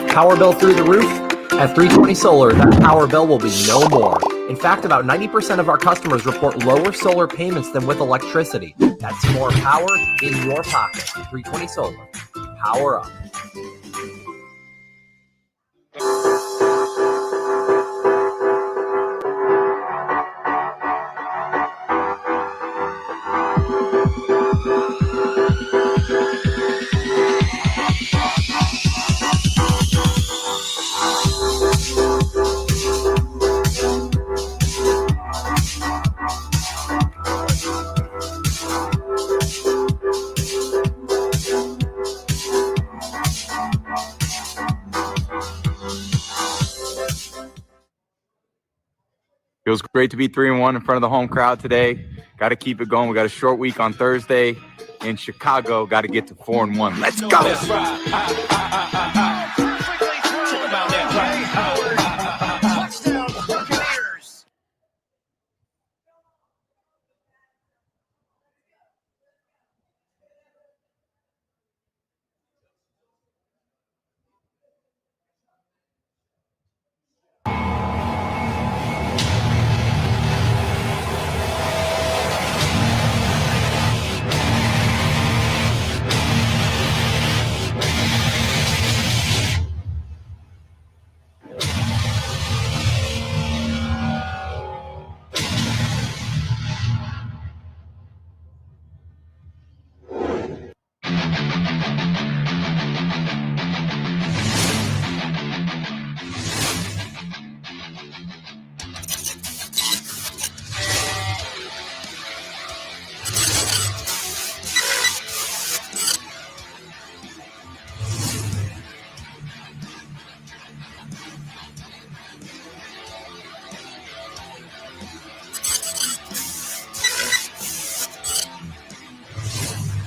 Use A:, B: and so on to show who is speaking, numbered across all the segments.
A: Power bill through the roof? At 320 Solar, that power bill will be no more. In fact, about 90% of our customers report lower solar payments than with electricity. That's more power in your pocket. 320 Solar. Power up.
B: Feels great to be 3-1 in front of the home crowd today. Got to keep it going. We got a short week on Thursday in Chicago. Got to get to 4-1. Let's go. That's right.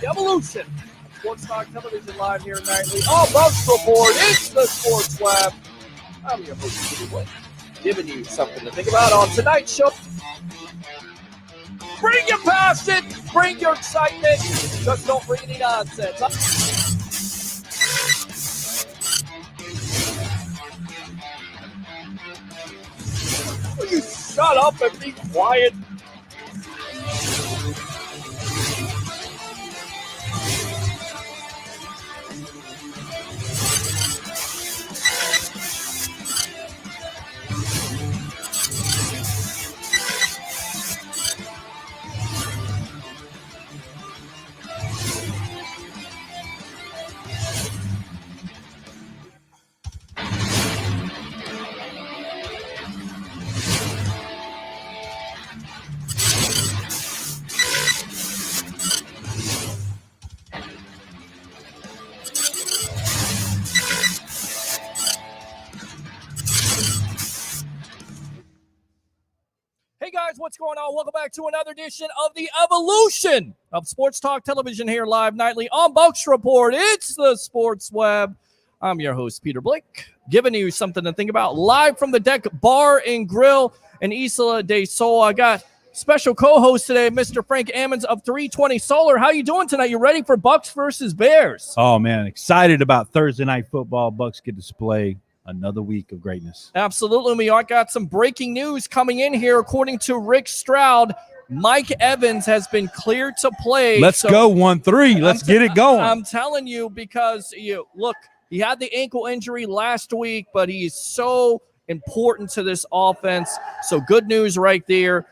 C: Evolution. Sports Talk Television live here nightly. All Bucs report. It's the Sports Web. I'm your host, Peter Blake, giving you something to think about on tonight's show. Bring your passion, bring your excitement. Just don't bring any nonsense. Will you shut up and be quiet? What's going on? Welcome back to another edition of the Evolution of Sports Talk Television here live nightly on Bucs Report. It's the Sports Web. I'm your host, Peter Blake, giving you something to think about live from the Deck Bar and Grill in Isla del Sol. I got special co-host today, Mr. Frank Ammons of 320 Solar. How you doing tonight? You ready for Bucs versus Bears?
D: Oh, man, excited about Thursday night football. Bucs get to play another week of greatness.
C: Absolutely. We got some breaking news coming in here. According to Rick Stroud, Mike Evans has been cleared to play.
D: Let's go 1-3. Let's get it going.
C: I'm telling you, because look, he had the ankle injury last week, but he's so important to this offense. So good news right there.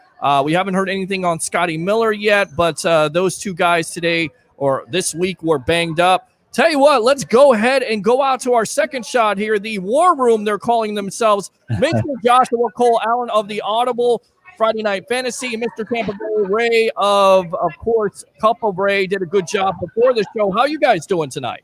C: We haven't heard anything on Scotty Miller yet, but those two guys today or this week were banged up. Tell you what, let's go ahead and go out to our second shot here. The War Room, they're calling themselves. Mr. Joshua Cole Allen of the Audible Friday Night Fantasy. Mr. Tampa Bay Ray of course, Cup of Ray did a good job before the show. How you guys doing tonight?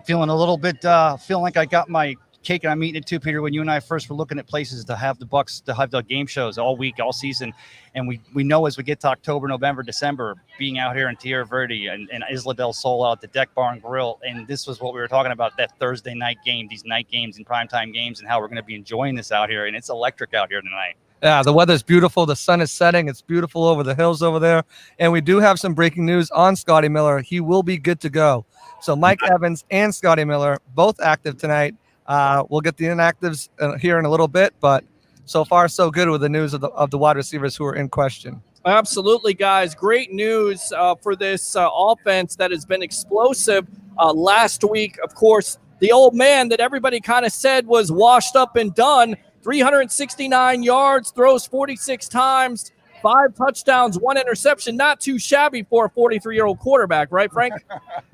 E: Feeling a little bit, feeling like I got my cake and I'm eating it too, Peter. When you and I first were looking at places to have the Bucs, to have the game shows all week, all season, and we know as we get to October, November, December, being out here in Tierra Verde and Isla del Sol out at the Deck Bar and Grill, and this was what we were talking about, that Thursday night game, these night games and primetime games, and how we're going to be enjoying this out here, and it's electric out here tonight.
F: Yeah, the weather's beautiful. The sun is setting. It's beautiful over the hills over there. And we do have some breaking news on Scotty Miller. He will be good to go. So Mike Evans and Scotty Miller, both active tonight. We'll get the inactives here in a little bit, but so far so good with the news of the wide receivers who are in question.
C: Absolutely, guys. Great news for this offense that has been explosive. Last week, of course, the old man that everybody kind of said was washed up and done, 369 yards, throws 46 times, 5 touchdowns, 1 interception. Not too shabby for a 43-year-old quarterback, right, Frank?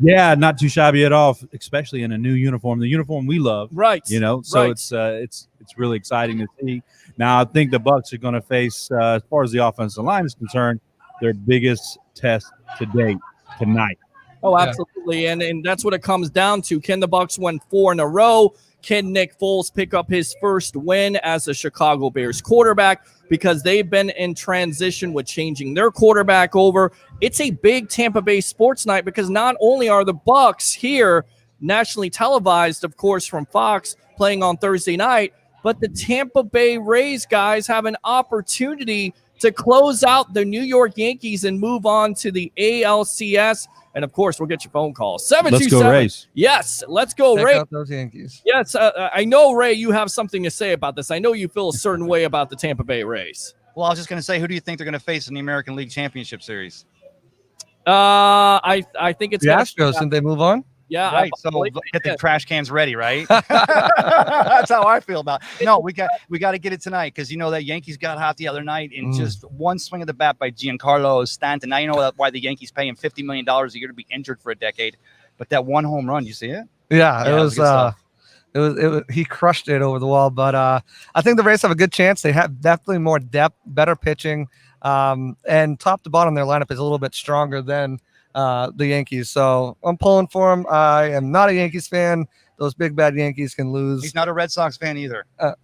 D: Yeah, not too shabby at all, especially in a new uniform, the uniform we love.
C: Right.
D: So it's really exciting to see. Now I think the Bucs are going to face, as far as the offensive line is concerned, their biggest test to date tonight.
C: Oh, absolutely. And that's what it comes down to. Can the Bucs win 4 in a row? Can Nick Foles pick up his first win as a Chicago Bears quarterback? Because they've been in transition with changing their quarterback over. It's a big Tampa Bay sports night because not only are the Bucs here nationally televised, of course, from Fox playing on Thursday night, but the Tampa Bay Rays guys have an opportunity to close out the New York Yankees and move on to the ALCS. And, of course, we'll get your phone call. 727.
D: Let's go Rays.
C: Yes, let's go
F: Check
C: Rays.
F: out those Yankees.
C: Yes, I know, Ray, you have something to say about this. I know you feel a certain way about the Tampa Bay Rays.
E: Well, I was just going to say, who do you think they're going to face in the American League Championship Series?
C: I think it's
F: The Astros, didn't they move on?
C: Yeah,
E: Right. So get the trash cans ready, right? That's how I feel about it. No, we got to get it tonight because you know that Yankees got hot the other night and just one swing of the bat by Giancarlo Stanton. Now you know why the Yankees pay him $50 million a year to be injured for a decade. But that one home run, you see it?
F: Yeah,
E: Yeah,
F: it was he crushed it over the wall. But I think the Rays have a good chance. They have definitely more depth, better pitching, and top to bottom, their lineup is a little bit stronger than the Yankees. So I'm pulling for them. I am not a Yankees fan. Those big bad Yankees can lose.
E: He's not a Red Sox fan either.
F: Back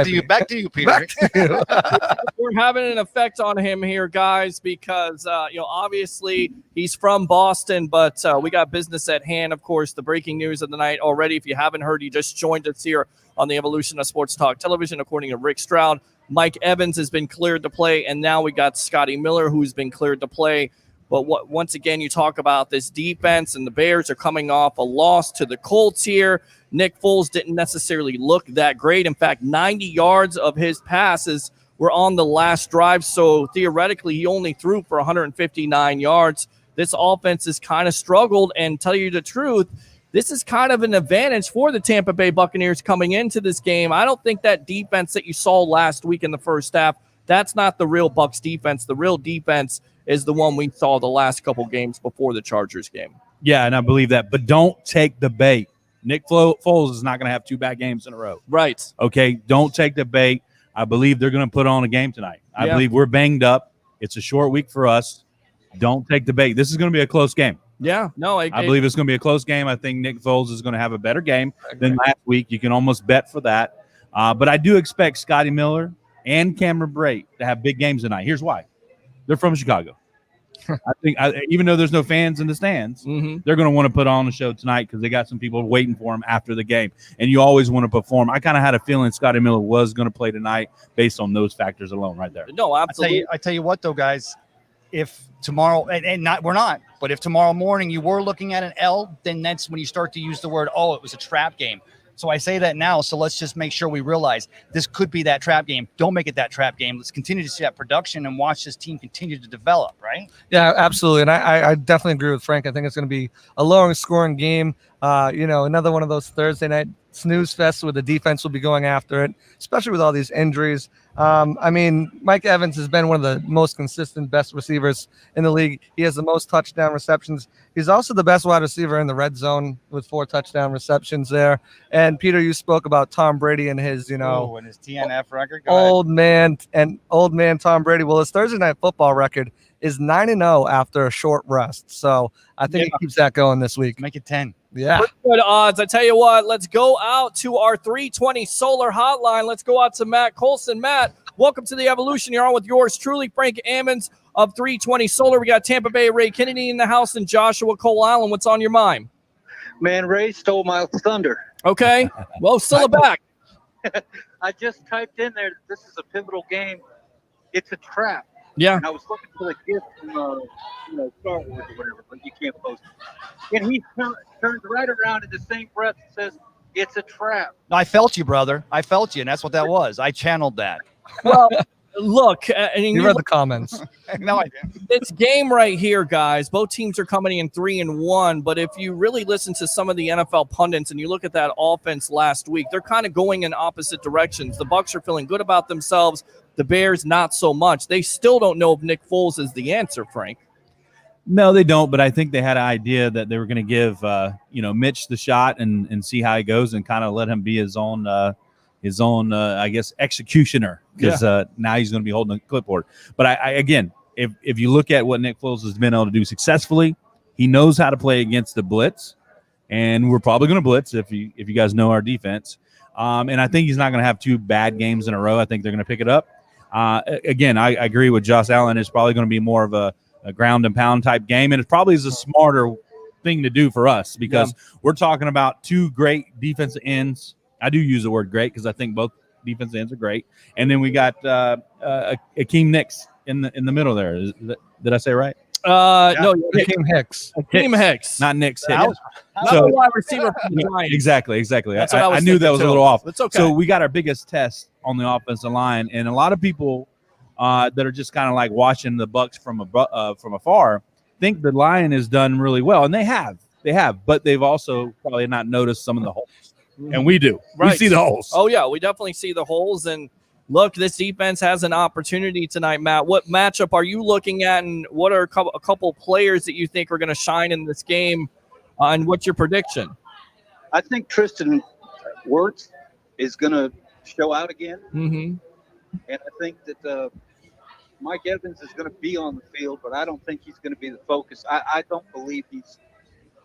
E: to you, Peter.
F: Back to you.
C: We're having an effect on him here, guys, because obviously he's from Boston, but we got business at hand. Of course, the breaking news of the night already. If you haven't heard, you just joined us here on the Evolution of Sports Talk Television. According to Rick Stroud, Mike Evans has been cleared to play, and now we got Scotty Miller, who's been cleared to play. But once again, you talk about this defense, and the Bears are coming off a loss to the Colts here. Nick Foles didn't necessarily look that great. In fact, 90 yards of his passes were on the last drive. So theoretically, he only threw for 159 yards. This offense has kind of struggled. And tell you the truth, this is kind of an advantage for the Tampa Bay Buccaneers coming into this game. I don't think that defense that you saw last week in the first half, that's not the real Bucs defense. The real defense is the one we saw the last couple games before the Chargers game.
D: Yeah, and I believe that. But don't take the bait. Nick Foles is not going to have 2 bad games in a row.
C: Right.
D: Okay, don't take the bait. I believe they're going to put on a game tonight. I believe we're banged up. It's a short week for us. Don't take the bait. This is going to be a close game.
C: Yeah, no,
D: I believe it's going to be a close game. I think Nick Foles is going to have a better game than last week. You can almost bet for that. But I do expect Scotty Miller and Cameron Brate to have big games tonight. Here's why. They're from Chicago. I think even though there's no fans in the stands, they're going to want to put on a show tonight because they got some people waiting for them after the game. And you always want to perform. I kind of had a feeling Scotty Miller was going to play tonight based on those factors alone right there.
C: No, absolutely.
E: I tell you what, though, guys, if tomorrow, we're not, but if tomorrow morning you were looking at an L, then that's when you start to use the word, oh, it was a trap game. So I say that now, so let's just make sure we realize this could be that trap game. Don't make it that trap game. Let's continue to see that production and watch this team continue to develop, right?
F: Yeah, absolutely. And I definitely agree with Frank. I think it's going to be a lower scoring game. Another one of those Thursday night snooze fests where the defense will be going after it, especially with all these injuries. Mike Evans has been one of the most consistent, best receivers in the league. He has the most touchdown receptions. He's also the best wide receiver in the red zone with 4 touchdown receptions there. And Peter, you spoke about Tom Brady and his,
E: and his TNF record.
F: Old man Tom Brady. Well, his Thursday night football record is 9-0 after a short rest. So I think he keeps that going this week.
E: Make it 10.
F: Yeah.
C: Pretty good odds. I tell you what, let's go out to our 320 Solar Hotline. Let's go out to Matt Colson. Matt, welcome to the Evolution. You're on with yours truly, Frank Ammons of 320 Solar. We got Tampa Bay Ray Kennedy in the house and Joshua Cole Allen. What's on your mind?
G: Man, Ray stole my thunder.
C: Okay. Well, still back.
G: I just typed in there that this is a pivotal game. It's a trap.
C: Yeah.
G: And I was looking for the gift from, Star Wars or whatever, but you can't post it. And he turns right around in the same breath and says, "It's a trap."
E: I felt you, brother. I felt you, and that's what that was. I channeled that.
C: Well, look, and
F: You read the comments.
E: No, I didn't.
C: this game right here, guys, both teams are coming in 3-1. But if you really listen to some of the NFL pundits and you look at that offense last week, they're kind of going in opposite directions. The Bucs are feeling good about themselves. The Bears, not so much. They still don't know if Nick Foles is the answer, Frank.
D: No, they don't. But I think they had an idea that they were going to give, Mitch the shot and see how he goes and kind of let him be his own, I guess, executioner because now he's going to be holding a clipboard. But I again, if you look at what Nick Foles has been able to do successfully, he knows how to play against the blitz, and we're probably going to blitz if you guys know our defense. And I think he's not going to have 2 bad games in a row. I think they're going to pick it up. Again, I agree with Josh Allen. It's probably going to be more of a ground and pound type game, and it probably is a smarter thing to do for us because we're talking about 2 great defensive ends. I do use the word great because I think both defensive ends are great, and then we got Akeem Nicks in the middle there. Did I say it right?
C: No,
F: Akeem Hicks.
C: Akeem Hicks.
D: Not Nicks.
C: Not
D: So-
C: the wide receiver from the Giants.
D: Exactly.
C: That's what I was
D: I knew that
C: thinking,
D: was a
C: too.
D: little off.
C: It's okay.
D: So we got our biggest test on the offensive line, and a lot of people that are just kind of like watching the Bucs from afar think the line has done really well, and they have, but they've also probably not noticed some of the holes, and we do.
C: Right.
D: We see the holes.
C: Oh, yeah, we definitely see the holes. And look, this defense has an opportunity tonight, Matt. What matchup are you looking at, and what are a couple players that you think are going to shine in this game, and what's your prediction?
G: I think Tristan Wirtz is going to show out again.
C: Mm-hmm.
G: And I think that Mike Evans is going to be on the field, but I don't think he's going to be the focus. I don't believe he's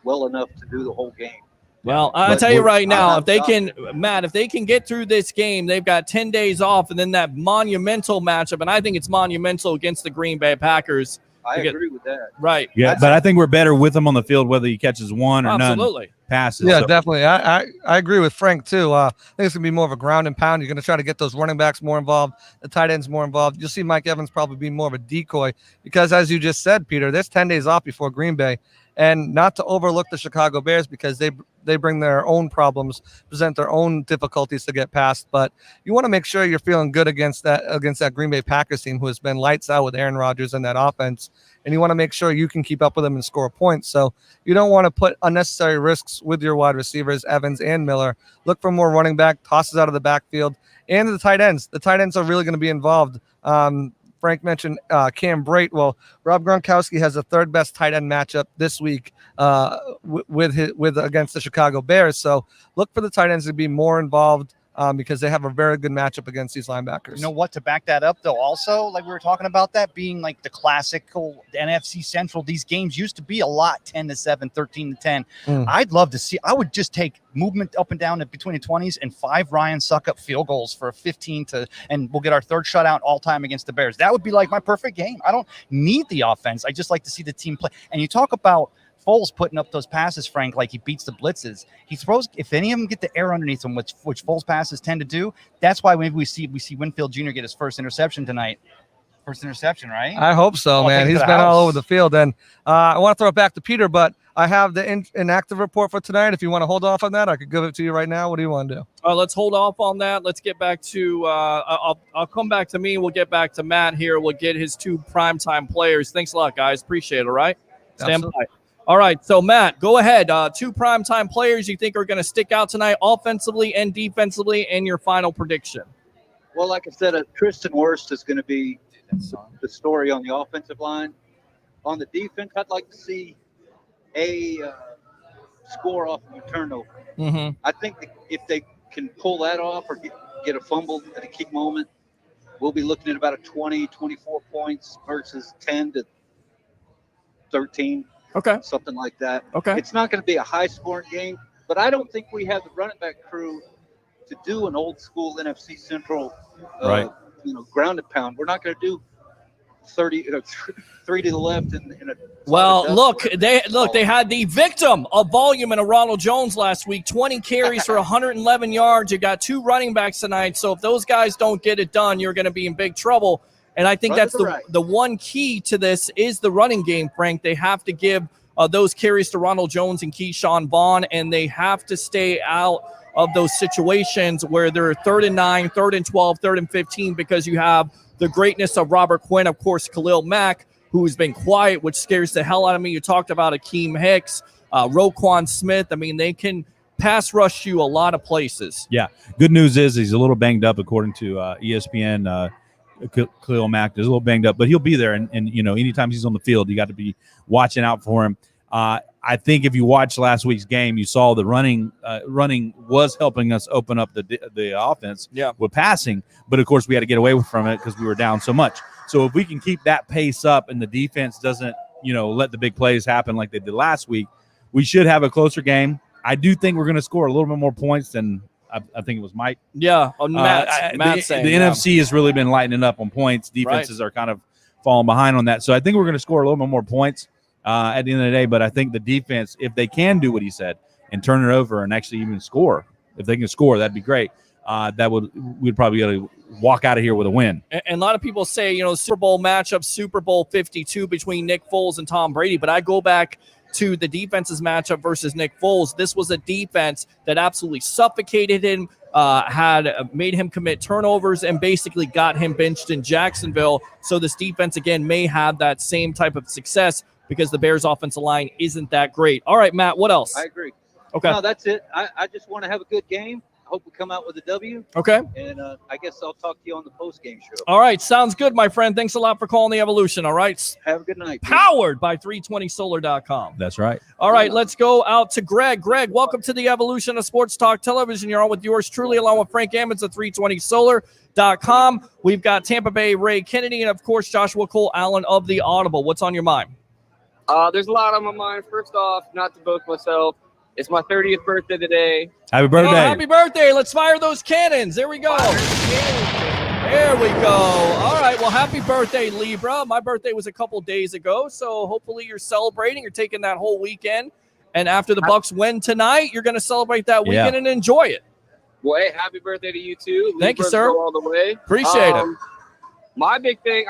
G: well enough to do the whole game.
C: Well, I'll
G: But
C: tell you
G: we're-
C: right now,
G: I'm
C: if they
G: not
C: can, Matt, if they can get through this game, they've got 10 days off, and then that monumental matchup, and I think it's monumental against the Green Bay Packers.
G: I agree with that.
C: Right.
D: Yeah, but I think we're better with him on the field, whether he catches one or
C: Absolutely.
D: none passes.
F: Yeah,
D: So-
F: definitely. I agree with Frank too. I think it's gonna be more of a ground and pound. You're gonna try to get those running backs more involved, the tight ends more involved. You'll see Mike Evans probably be more of a decoy because, as you just said, Peter, there's 10 days off before Green Bay, and not to overlook the Chicago Bears because they bring their own problems, present their own difficulties to get past. But you want to make sure you're feeling good against that Green Bay Packers team who has been lights out with Aaron Rodgers and that offense. And you want to make sure you can keep up with them and score points. So you don't want to put unnecessary risks with your wide receivers, Evans and Miller. Look for more running back, tosses out of the backfield, and the tight ends. The tight ends are really going to be involved. Frank mentioned Cam Brate. Well, Rob Gronkowski has the 3rd best tight end matchup this week with against the Chicago Bears. So look for the tight ends to be more involved because they have a very good matchup against these linebackers.
E: You know what? To back that up, though, also, like we were talking about that being like the classical NFC Central, these games used to be a lot 10-7, 13-10. I'd love to see. I would just take movement up and down between the 20s and 5 Ryan Suckup field goals for a 15 and we'll get our 3rd shutout all time against the Bears. That would be like my perfect game. I don't need the offense. I just like to see the team play. And you talk about Foles putting up those passes, Frank, like he beats the blitzes. He throws, if any of them get the air underneath them, which Foles passes tend to do, that's why maybe we see Winfield Jr. get his first interception tonight. First interception, right?
F: I hope so, man. He's been all over the field. And I want to throw it back to Peter, but I have the inactive report for tonight. If you want to hold off on that, I could give it to you right now. What do you want to do?
C: Let's hold off on that. Let's get back to I'll come back to me. We'll get back to Matt here. We'll get his 2 primetime players. Thanks a lot, guys. Appreciate it, all right? Stand by. All right, so Matt, go ahead. 2 primetime players you think are going to stick out tonight offensively and defensively, and your final prediction.
G: Well, like I said, Tristan Wirtz is going to be the story on the offensive line. On the defense, I'd like to see a score off of a turnover.
C: Mm-hmm.
G: I think that if they can pull that off or get a fumble at a key moment, we'll be looking at about a 20, 24 points versus 10 to 13.
C: Okay.
G: Something like that.
C: Okay.
G: It's not going to be a high-scoring game, but I don't think we have the running back crew to do an old-school NFC Central,
D: Right.
G: Ground and pound. We're not going to do 30, 3 to the left in a
C: Well,
G: solid dust.
C: look, they had the victim of volume in a Ronald Jones last week, 20 carries for 111 yards. You got 2 running backs tonight. So if those guys don't get it done, you're going to be in big trouble. And I think
G: Run to
C: that's
G: the right.
C: the one key to this is the running game, Frank. They have to give those carries to Ronald Jones and Keyshawn Vaughn, and they have to stay out of those situations where they're 3rd and 9, 3rd and 12, 3rd and 15, because you have the greatness of Robert Quinn, of course, Khalil Mack, who's been quiet, which scares the hell out of me. You talked about Akeem Hicks, Roquan Smith. I mean, they can pass rush you a lot of places.
D: Yeah. Good news is he's a little banged up, according to ESPN. Khalil Mack is a little banged up, but he'll be there. And anytime he's on the field, you got to be watching out for him. I think if you watched last week's game, you saw the running was helping us open up the offense with passing. But, of course, we had to get away from it because we were down so much. So if we can keep that pace up and the defense doesn't, let the big plays happen like they did last week, we should have a closer game. I do think we're going to score a little bit more points than I think it was Mike.
C: Yeah, Matt saying,
D: the NFC has really been lightening up on points. Defenses are kind of falling behind on that. So I think we're going to score a little bit more points at the end of the day. But I think the defense, if they can do what he said and turn it over and actually even score, if they can score, that'd be great. We'd probably be able to walk out of here with a win.
C: And a lot of people say, Super Bowl matchup, Super Bowl 52 between Nick Foles and Tom Brady. But I go back to the defense's matchup versus Nick Foles. This was a defense that absolutely suffocated him, had made him commit turnovers, and basically got him benched in Jacksonville. So this defense, again, may have that same type of success because the Bears' offensive line isn't that great. All right, Matt, what else?
G: I agree.
C: Okay.
G: No, that's it. I just want to have a good game. I hope we come out with a W.
C: Okay.
G: And I guess I'll talk to you on the post-game show.
C: All right. Sounds good, my friend. Thanks a lot for calling the Evolution. All right.
G: Have a good night.
C: Powered by 320solar.com.
D: That's right.
C: All right. Let's go out to Greg. Greg, welcome to the Evolution of Sports Talk Television. You're on with yours truly, along with Frank Ammons of 320solar.com. We've got Tampa Bay Ray Kennedy and, of course, Joshua Cole Allen of the Audible. What's on your mind?
H: There's a lot on my mind. First off, not to boast myself, it's my 30th birthday today.
D: Happy birthday.
C: Oh, happy birthday. Let's fire those cannons. There we go. There we go. All right. Well, happy birthday, Libra. My birthday was a couple days ago, so hopefully you're celebrating. You're taking that whole weekend. And after the Bucs win tonight, you're going to celebrate that weekend and enjoy it.
H: Well, hey, happy birthday to you, too.
C: Thank you,
H: Libras
C: sir.
H: go all the way.
C: Appreciate it.
H: My big thing,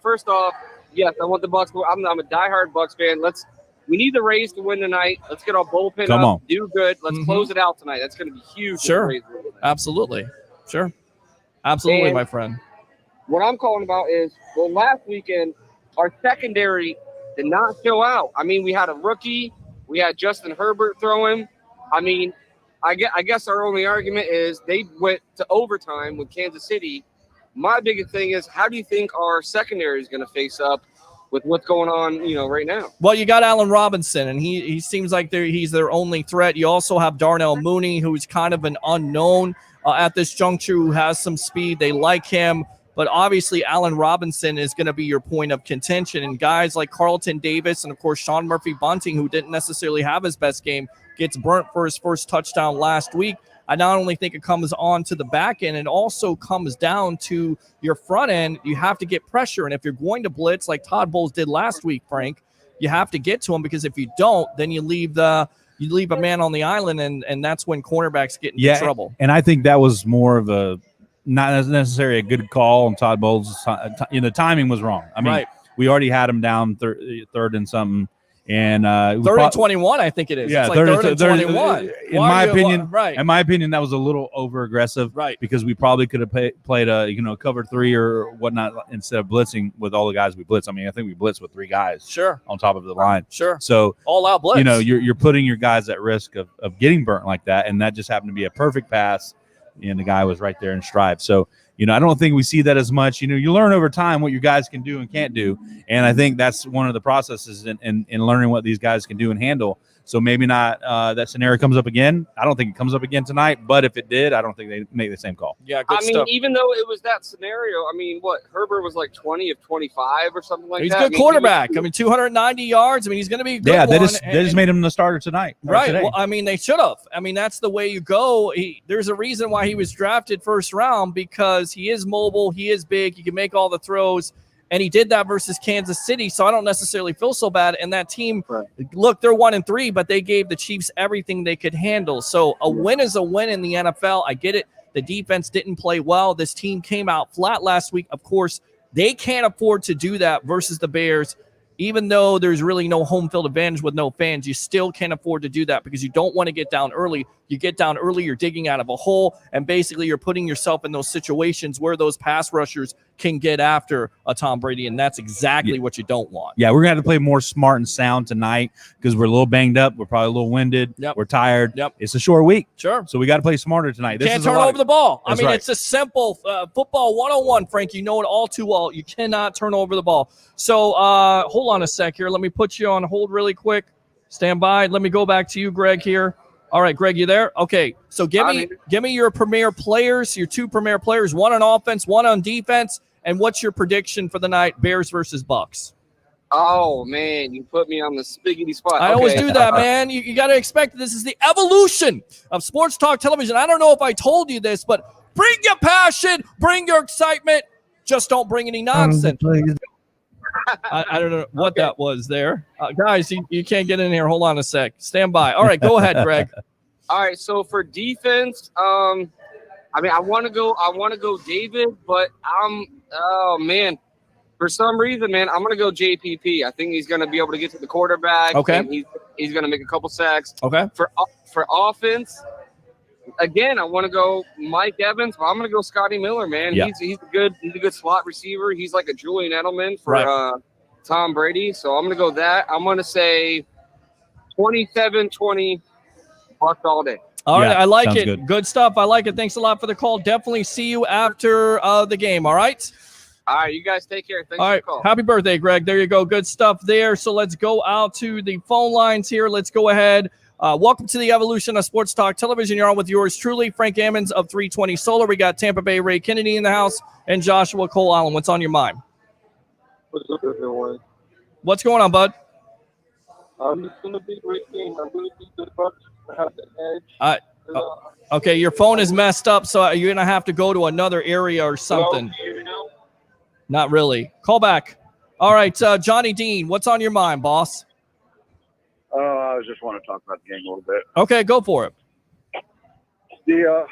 H: first off, yes, I want the Bucs. I'm a diehard Bucs fan. We need the Rays to win tonight. Let's get our bullpen up, do good. Let's close it out tonight. That's going to be huge.
C: Sure. Absolutely. Sure. Absolutely, my friend.
H: What I'm calling about is, last weekend, our secondary did not show out. We had a rookie. We had Justin Herbert throwing. I guess our only argument is they went to overtime with Kansas City. My biggest thing is, how do you think our secondary is going to face up with what's going on, right now?
C: Well, you got Allen Robinson, and he seems like he's their only threat. You also have Darnell Mooney, who's kind of an unknown at this juncture, who has some speed. They like him, but obviously Allen Robinson is going to be your point of contention. And guys like Carlton Davis and, of course, Sean Murphy-Bunting, who didn't necessarily have his best game, gets burnt for his first touchdown last week. I not only think it comes on to the back end, it also comes down to your front end. You have to get pressure. And if you're going to blitz like Todd Bowles did last week, Frank, you have to get to him, because if you don't, then you leave a man on the island, and that's when cornerbacks get into trouble.
D: And I think that was more of a not necessarily a good call on Todd Bowles. The timing was wrong. We already had him down third and something. And
C: third and 21, I think it is.
D: Yeah,
C: it's like third and 21.
D: In my opinion, that was a little over aggressive.
C: Right.
D: Because we probably could have played a cover 3 or whatnot instead of blitzing with all the guys we blitz. I think we blitzed with 3 guys.
C: Sure.
D: On top of the line.
C: Sure.
D: So
C: all out blitz.
D: You're putting your guys at risk of getting burnt like that, and that just happened to be a perfect pass, and the guy was right there in stride. So. I don't think we see that as much. You learn over time what your guys can do and can't do. And I think that's one of the processes in learning what these guys can do and handle. So maybe not that scenario comes up again. I don't think it comes up again tonight. But if it did, I don't think they make the same call.
C: Yeah, good stuff.
H: Even though it was that scenario, Herbert was like 20 of 25 or something like that.
C: He's a good quarterback. 290 yards. He's going to be a good one.
D: They just made him the starter tonight.
C: Right.
D: Today.
C: Well, they should have. That's the way you go. There's a reason why he was drafted first round, because he is mobile. He is big. He can make all the throws. And he did that versus Kansas City, so I don't necessarily feel so bad. And that team, look, they're 1-3, but they gave the Chiefs everything they could handle. So a win is a win in the NFL. I get it. The defense didn't play well. This team came out flat last week. Of course, they can't afford to do that versus the Bears. Even though there's really no home field advantage with no fans, you still can't afford to do that because you don't want to get down early. You get down early, you're digging out of a hole, and basically you're putting yourself in those situations where those pass rushers can get after a Tom Brady, and that's exactly what you don't want.
D: Yeah, we're going to have to play more smart and sound tonight because we're a little banged up. We're probably a little winded.
C: Yep.
D: We're tired.
C: Yep.
D: It's a short week.
C: Sure.
D: So we got to play smarter tonight.
C: Can't turn over the ball. I mean,
D: right.
C: It's a simple football 101, Frank. You know it all too well. You cannot turn over the ball. So hold on a sec here. Let me put you on hold really quick. Stand by. Let me go back to you, Greg, here. All right, Greg, you there? Okay, so give me your premier players, your two premier players, one on offense, one on defense, and what's your prediction for the night, Bears versus Bucs?
H: Oh, man, you put me on the spiggity spot.
C: I always do that, man. You got to expect this is the evolution of sports talk television. I don't know if I told you this, but bring your passion, bring your excitement. Just don't bring any nonsense. I don't know what that was there. Guys, you can't get in here. Hold on a sec. Stand by. All right, go ahead, Greg.
H: All right, so for defense, I mean, I want to go David, but oh man, for some reason, man, I'm gonna go JPP. I think he's gonna be able to get to the quarterback.
C: Okay.
H: And he's gonna make a couple sacks.
C: Okay.
H: For offense, again, I want to go Mike Evans, but I'm gonna go Scotty Miller, man.
D: Yeah.
H: He's a good slot receiver. He's like a Julian Edelman for Tom Brady. So I'm gonna go that. I'm gonna say 27-20. Bucs all day.
C: All right, I like it.
D: Good
C: stuff. I like it. Thanks a lot for the call. Definitely see you after the game. All right.
H: All right, you guys take care. Thanks
C: All right.
H: for the call.
C: Happy birthday, Greg. There you go. Good stuff there. So let's go out to the phone lines here. Let's go ahead. Welcome to the evolution of sports talk television. You're on with yours truly, Frank Ammons of 320 Solar. We got Tampa Bay Ray Kennedy in the house and Joshua Cole Allen. What's on your mind?
I: What's up, everyone?
C: What's going on, bud?
I: It's going to be a great game. I'm going to beat the Bucs. I have the edge.
C: Okay, your phone is messed up, so you're going to have to go to another area or something. Not really. Call back. All right, Johnny Dean, what's on your mind, boss?
J: I just want to talk about the game a little bit.
C: Okay, go for it.
J: The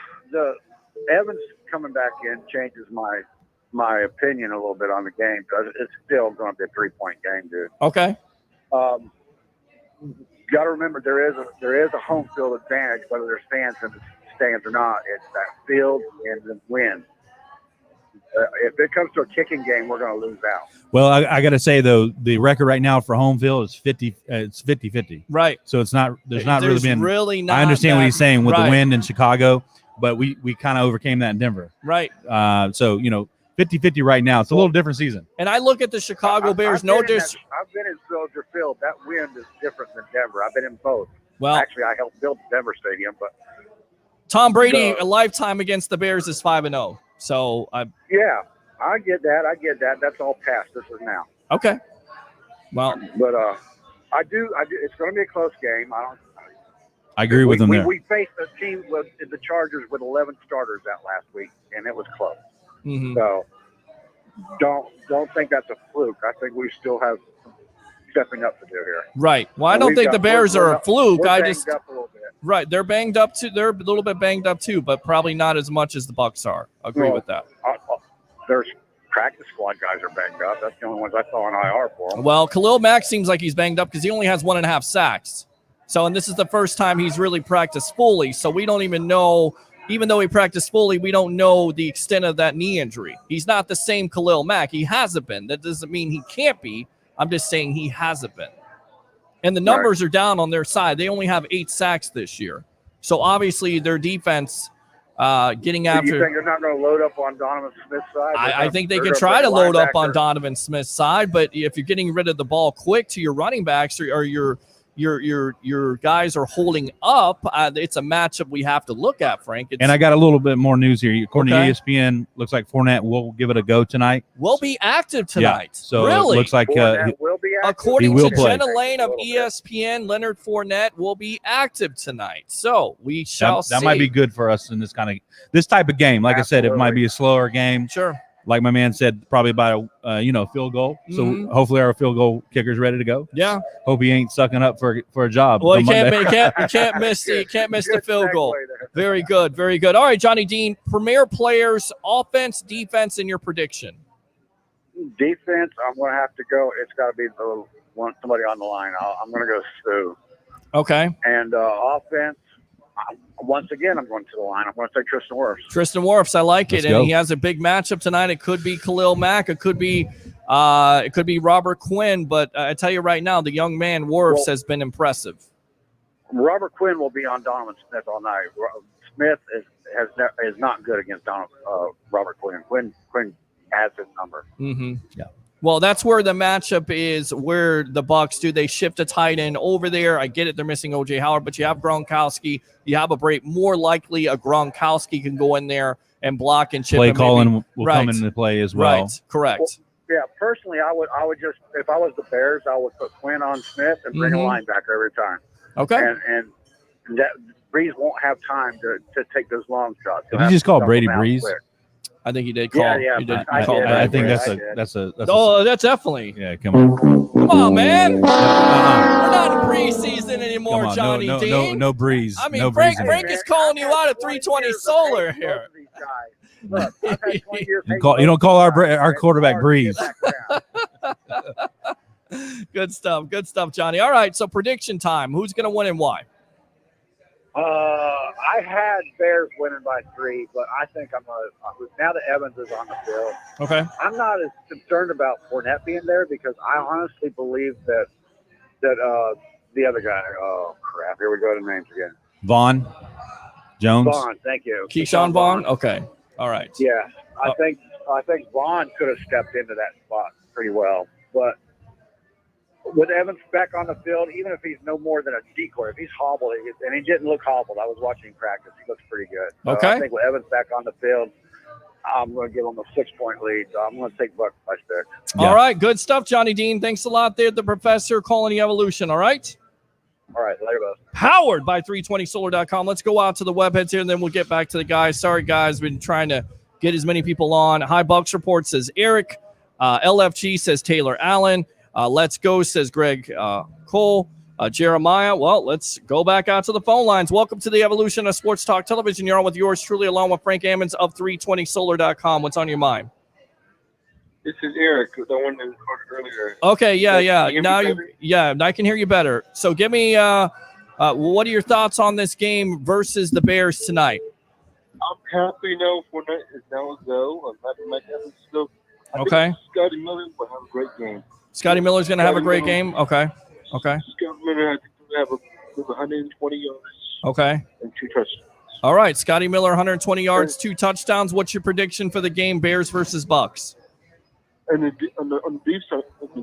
J: Evans coming back in changes my opinion a little bit on the game because it's still going to be a 3-point game, dude.
C: Okay.
J: Got to remember there is a home field advantage whether there's fans in the stands or not. It's that field and the wind. If it comes to a kicking game, we're going to lose out.
D: Well, I got to say though, the record right now for home field is 50. It's 50-50.
C: Right.
D: So it's not. There's not really been.
C: Really not.
D: I understand what he's saying with
C: right.
D: the wind in Chicago, but we kind of overcame that in Denver.
C: Right.
D: So 50-50 right now. It's a little different season.
C: And I look at the Chicago Bears.
J: I've been in Soldier Field. That wind is different than Denver. I've been in both.
C: Well,
J: actually, I helped build the Denver Stadium, but
C: Tom Brady, a lifetime against the Bears is 5-0. So
J: yeah, I get that. That's all past. This is now.
C: Okay. Well,
J: but I do. It's going to be a close game.
D: I agree with him there.
J: We faced a team with the Chargers with 11 starters that last week, and it was close.
C: Mm-hmm.
J: So don't think that's a fluke. I think we still have stepping up to do here.
C: Right. Well, I don't think the Bears are a fluke.
J: We're
C: I
J: just up a little bit.
C: Right. They're banged up too. They're a little bit banged up too, but probably not as much as the Bucs are. Agree with that.
J: There's practice squad guys are banged up. That's the only ones I saw on IR for them.
C: Well, Khalil Mack seems like he's banged up because he only has 1.5 sacks. So, and this is the first time he's really practiced fully. So we don't even know. Even though he practiced fully, we don't know the extent of that knee injury. He's not the same Khalil Mack. He hasn't been. That doesn't mean he can't be. I'm just saying he hasn't been. And the numbers are down on their side. They only have 8 sacks this year. So obviously their defense getting after.
J: You think they're not going to load up on Donovan Smith's side?
C: I think they can try to load up on Donovan Smith's side, but if you're getting rid of the ball quick to your running backs or your guys are holding up, it's a matchup we have to look at, Frank.
D: And I got a little bit more news here. According to ESPN, looks like Fournette will give it a go tonight.
C: Will be active tonight.
D: Yeah, so
C: really?
D: It looks like
J: will be active.
C: According to Jenna Lane of ESPN, Leonard Fournette will be active tonight. So we shall see.
D: That might be good for us in this type of game. Like I said, it might be a slower game.
C: Sure.
D: like my man said, probably about a field goal. So hopefully our field goal kicker's ready to go.
C: Yeah.
D: Hope he ain't sucking up for a job.
C: Well,
D: on
C: you
D: Monday.
C: can't miss the field goal. Very good, very good. All right, Johnny Dean, premier players, offense, defense, and your prediction.
J: Defense, I'm going to have to go. It's got to be somebody on the line. I'm going to go Stu.
C: Okay.
J: And offense, once again, I'm going to the line. I'm going to say Tristan Wirfs.
C: Tristan Wirfs, I like it.
D: Let's
C: And
D: go.
C: he has a big matchup tonight. It could be Khalil Mack. It could be Robert Quinn. But I tell you right now, the young man Wirfs has been impressive.
J: Robert Quinn will be on Donovan Smith all night. Smith is not good against Robert Quinn. Quinn has his number.
C: Mm-hmm.
D: Yeah.
C: Well, that's where the matchup is, where the Bucs do. They shift a tight end over there. I get it. They're missing O.J. Howard, but you have Gronkowski. You have a break. More likely a Gronkowski can go in there and block and chip.
D: Play
C: him
D: calling will
C: right.
D: come into play as well.
C: Right. Correct.
J: Yeah, personally, I would just, if I was the Bears, I would put Quinn on Smith and bring a linebacker every time.
C: Okay.
J: And that Breeze won't have time to take those long shots.
D: Did you just call Brady Breeze?
J: Quick.
C: I think he did call.
J: Yeah,
C: he did
J: I
C: call
J: did.
C: Brady
D: I think
C: Breeze.
D: that's
C: Oh, that's definitely.
D: yeah. Come on.
C: Come on, man. We're not in preseason anymore,
D: Come on.
C: Johnny
D: No
C: Dean.
D: Breeze.
C: I mean,
D: no
C: Frank
D: breeze in
C: is calling you out at 320 Solar here.
J: Look, I've had 20 years
D: You don't call our quarterback Breeze.
C: Good stuff, Johnny. All right, so prediction time. Who's going to win and why?
J: I had Bears winning by 3, but I think now that Evans is on the field.
C: Okay.
J: I'm not as concerned about Fournette being there because I honestly believe that the other guy. Oh crap! Here we go to names again.
D: Vaughn Jones.
J: Vaughn, thank you.
C: Keyshawn Vaughn. Okay. All right.
J: Yeah, I think Vaughn could have stepped into that spot pretty well, but with Evans back on the field, even if he's no more than a decoy, if he's hobbled, and he didn't look hobbled. I was watching him practice; he looks pretty good. So
C: Okay.
J: I think with Evans back on the field, I'm going to give him a 6-point lead. So I'm going to take Bucs by 6.
D: Yeah.
C: All right. Good stuff, Johnny Dean. Thanks a lot there, the professor calling the evolution. All right.
J: All right, later, both.
C: Powered by 320solar.com. Let's go out to the webheads here, and then we'll get back to the guys. Sorry, guys. Been trying to get as many people on. High Bucks Report says Eric. LFG says Taylor Allen. Let's Go says Greg Cole. Jeremiah. Well, let's go back out to the phone lines. Welcome to the evolution of Sports Talk Television. You're on with yours truly, along with Frank Ammons of 320solar.com. What's on your mind?
I: This is Eric, the one that recorded earlier.
C: Okay, yeah.
I: Can you
C: Now
I: hear me better?
C: I can hear you better. So give me what are your thoughts on this game versus the Bears tonight?
I: I'm happy now Fournette is now a go. I'm happy Mike Evans still. I
C: Okay.
I: think Scotty Miller will have a great game.
C: Scotty Miller's going to have a great game. Okay.
I: Scotty Miller, I think will have 120 yards
C: Okay.
I: and 2 touchdowns.
C: All right. Scotty Miller, 120 yards, 2 touchdowns. What's your prediction for the game, Bears versus Bucks?
I: And on the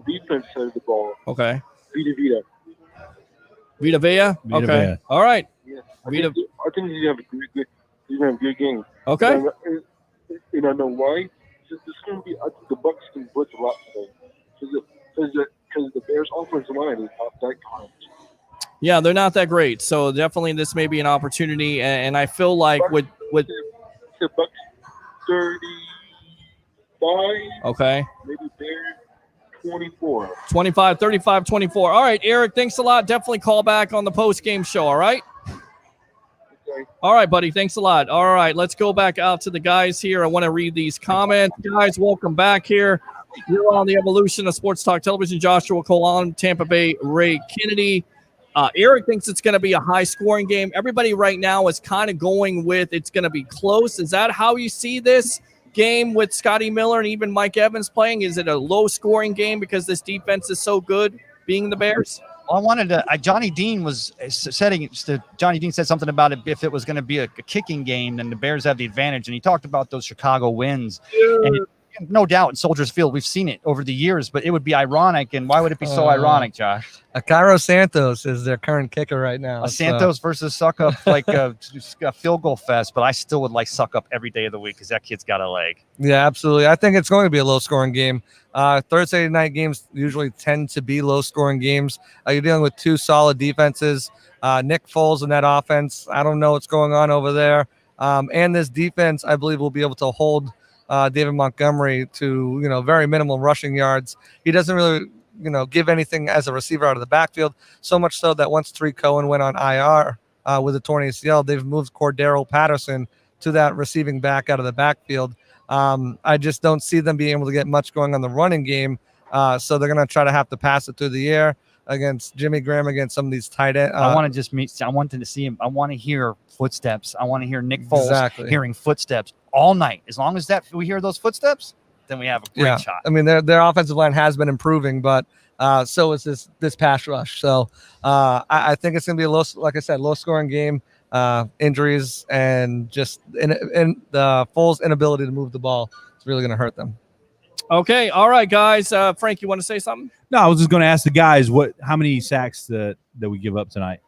I: defense side of the ball,
C: Okay.
I: Vita.
C: Vita Vea?
D: Vita
C: Okay.
D: Vea.
C: All right.
I: Yeah,
C: I
I: I think he's gonna have a good game.
C: Okay.
I: And I know why. It's gonna be. I think the Bucs can blitz a lot today because the Bears' offensive line is not that kind.
C: Yeah, they're not that great. So definitely this may be an opportunity. And I feel like with
I: the Bucs 35,
C: okay.
I: maybe Bears 24.
C: 25, 35, 24. All right, Eric, thanks a lot. Definitely call back on the post-game show, all right?
I: Okay.
C: All right, buddy. Thanks a lot. All right, let's go back out to the guys here. I want to read these comments. Guys, welcome back here. You're on the evolution of Sports Talk Television. Joshua Colon, Tampa Bay, Ray Kennedy. Eric thinks it's going to be a high-scoring game. Everybody right now is kind of going with it's going to be close. Is that how you see this game with Scotty Miller and even Mike Evans playing? Is it a low-scoring game because this defense is so good, being the Bears?
E: I wanted to. Johnny Dean said something about it. If it was going to be a kicking game, then the Bears have the advantage. And he talked about those Chicago wins. And no doubt in Soldiers Field, we've seen it over the years, but it would be ironic. And why would it be so ironic, Josh?
F: Cairo Santos is their current kicker right now.
E: Santos versus Suckup, like a field goal fest, but I still would like Suckup every day of the week because that kid's got a leg.
F: Yeah, absolutely. I think it's going to be a low-scoring game. Thursday night games usually tend to be low-scoring games. You're dealing with 2 solid defenses. Nick Foles in that offense, I don't know what's going on over there. And this defense, I believe, will be able to hold David Montgomery to, very minimal rushing yards. He doesn't really, give anything as a receiver out of the backfield, so much so that once Tariq Cohen went on IR with a torn ACL, they've moved Cordero Patterson to that receiving back out of the backfield. I just don't see them being able to get much going on the running game, so they're going to try to have to pass it through the air against Jimmy Graham, against some of these tight ends.
E: I want to just meet. I want to see him. I want to hear footsteps. I want to hear Nick Foles hearing footsteps all night. As long as we hear those footsteps, then we have a great shot.
F: I mean, their offensive line has been improving, but so is this pass rush. So I think it's going to be low scoring game. Injuries and just in the Foles' inability to move the ball is really going to hurt them.
C: Okay, all right, guys. Frank, you want to say something?
D: No, I was just going to ask the guys how many sacks that we give up tonight.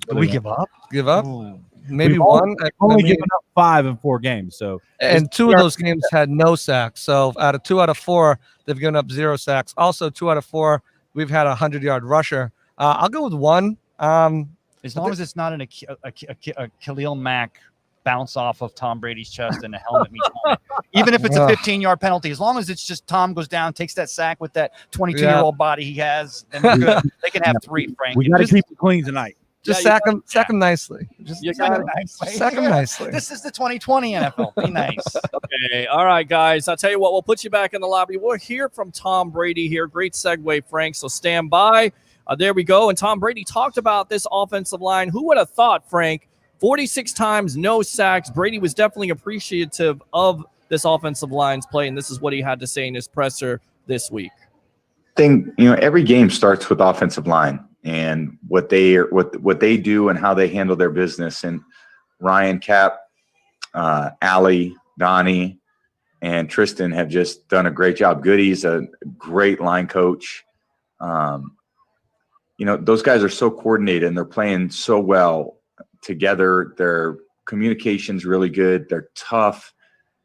E: Do we give up?
F: Give up?
E: Ooh.
F: Maybe
D: We've
F: one.
D: Only given up 5 in 4 games. So
F: and 2 of those games had no sacks. So out of 2 out of 4, they've given up 0 sacks. Also, 2 out of 4, we've had a 100-yard rusher. I'll go with 1.
E: As long as it's not a Khalil Mack bounce off of Tom Brady's chest and a helmet meets helmet. Even if it's a 15-yard penalty, as long as it's just Tom goes down, takes that sack with that 22-year-old body he has, then we're good. They can have 3, Frank.
D: We got to keep it clean tonight.
F: Just sack him nicely.
E: Sack him nicely. This is the 2020 NFL. Be nice.
C: Okay. All right, guys. I'll tell you what. We'll put you back in the lobby. We'll hear from Tom Brady here. Great segue, Frank. So stand by. There we go. And Tom Brady talked about this offensive line. Who would have thought, Frank? 46 times, no sacks. Brady was definitely appreciative of this offensive line's play, and this is what he had to say in his presser this week.
B: Every game starts with offensive line and what they do and how they handle their business. And Ryan, Cap, Allie, Donnie, and Tristan have just done a great job. Goody's a great line coach. Those guys are so coordinated and they're playing so well together. Their communication's really good. They're tough.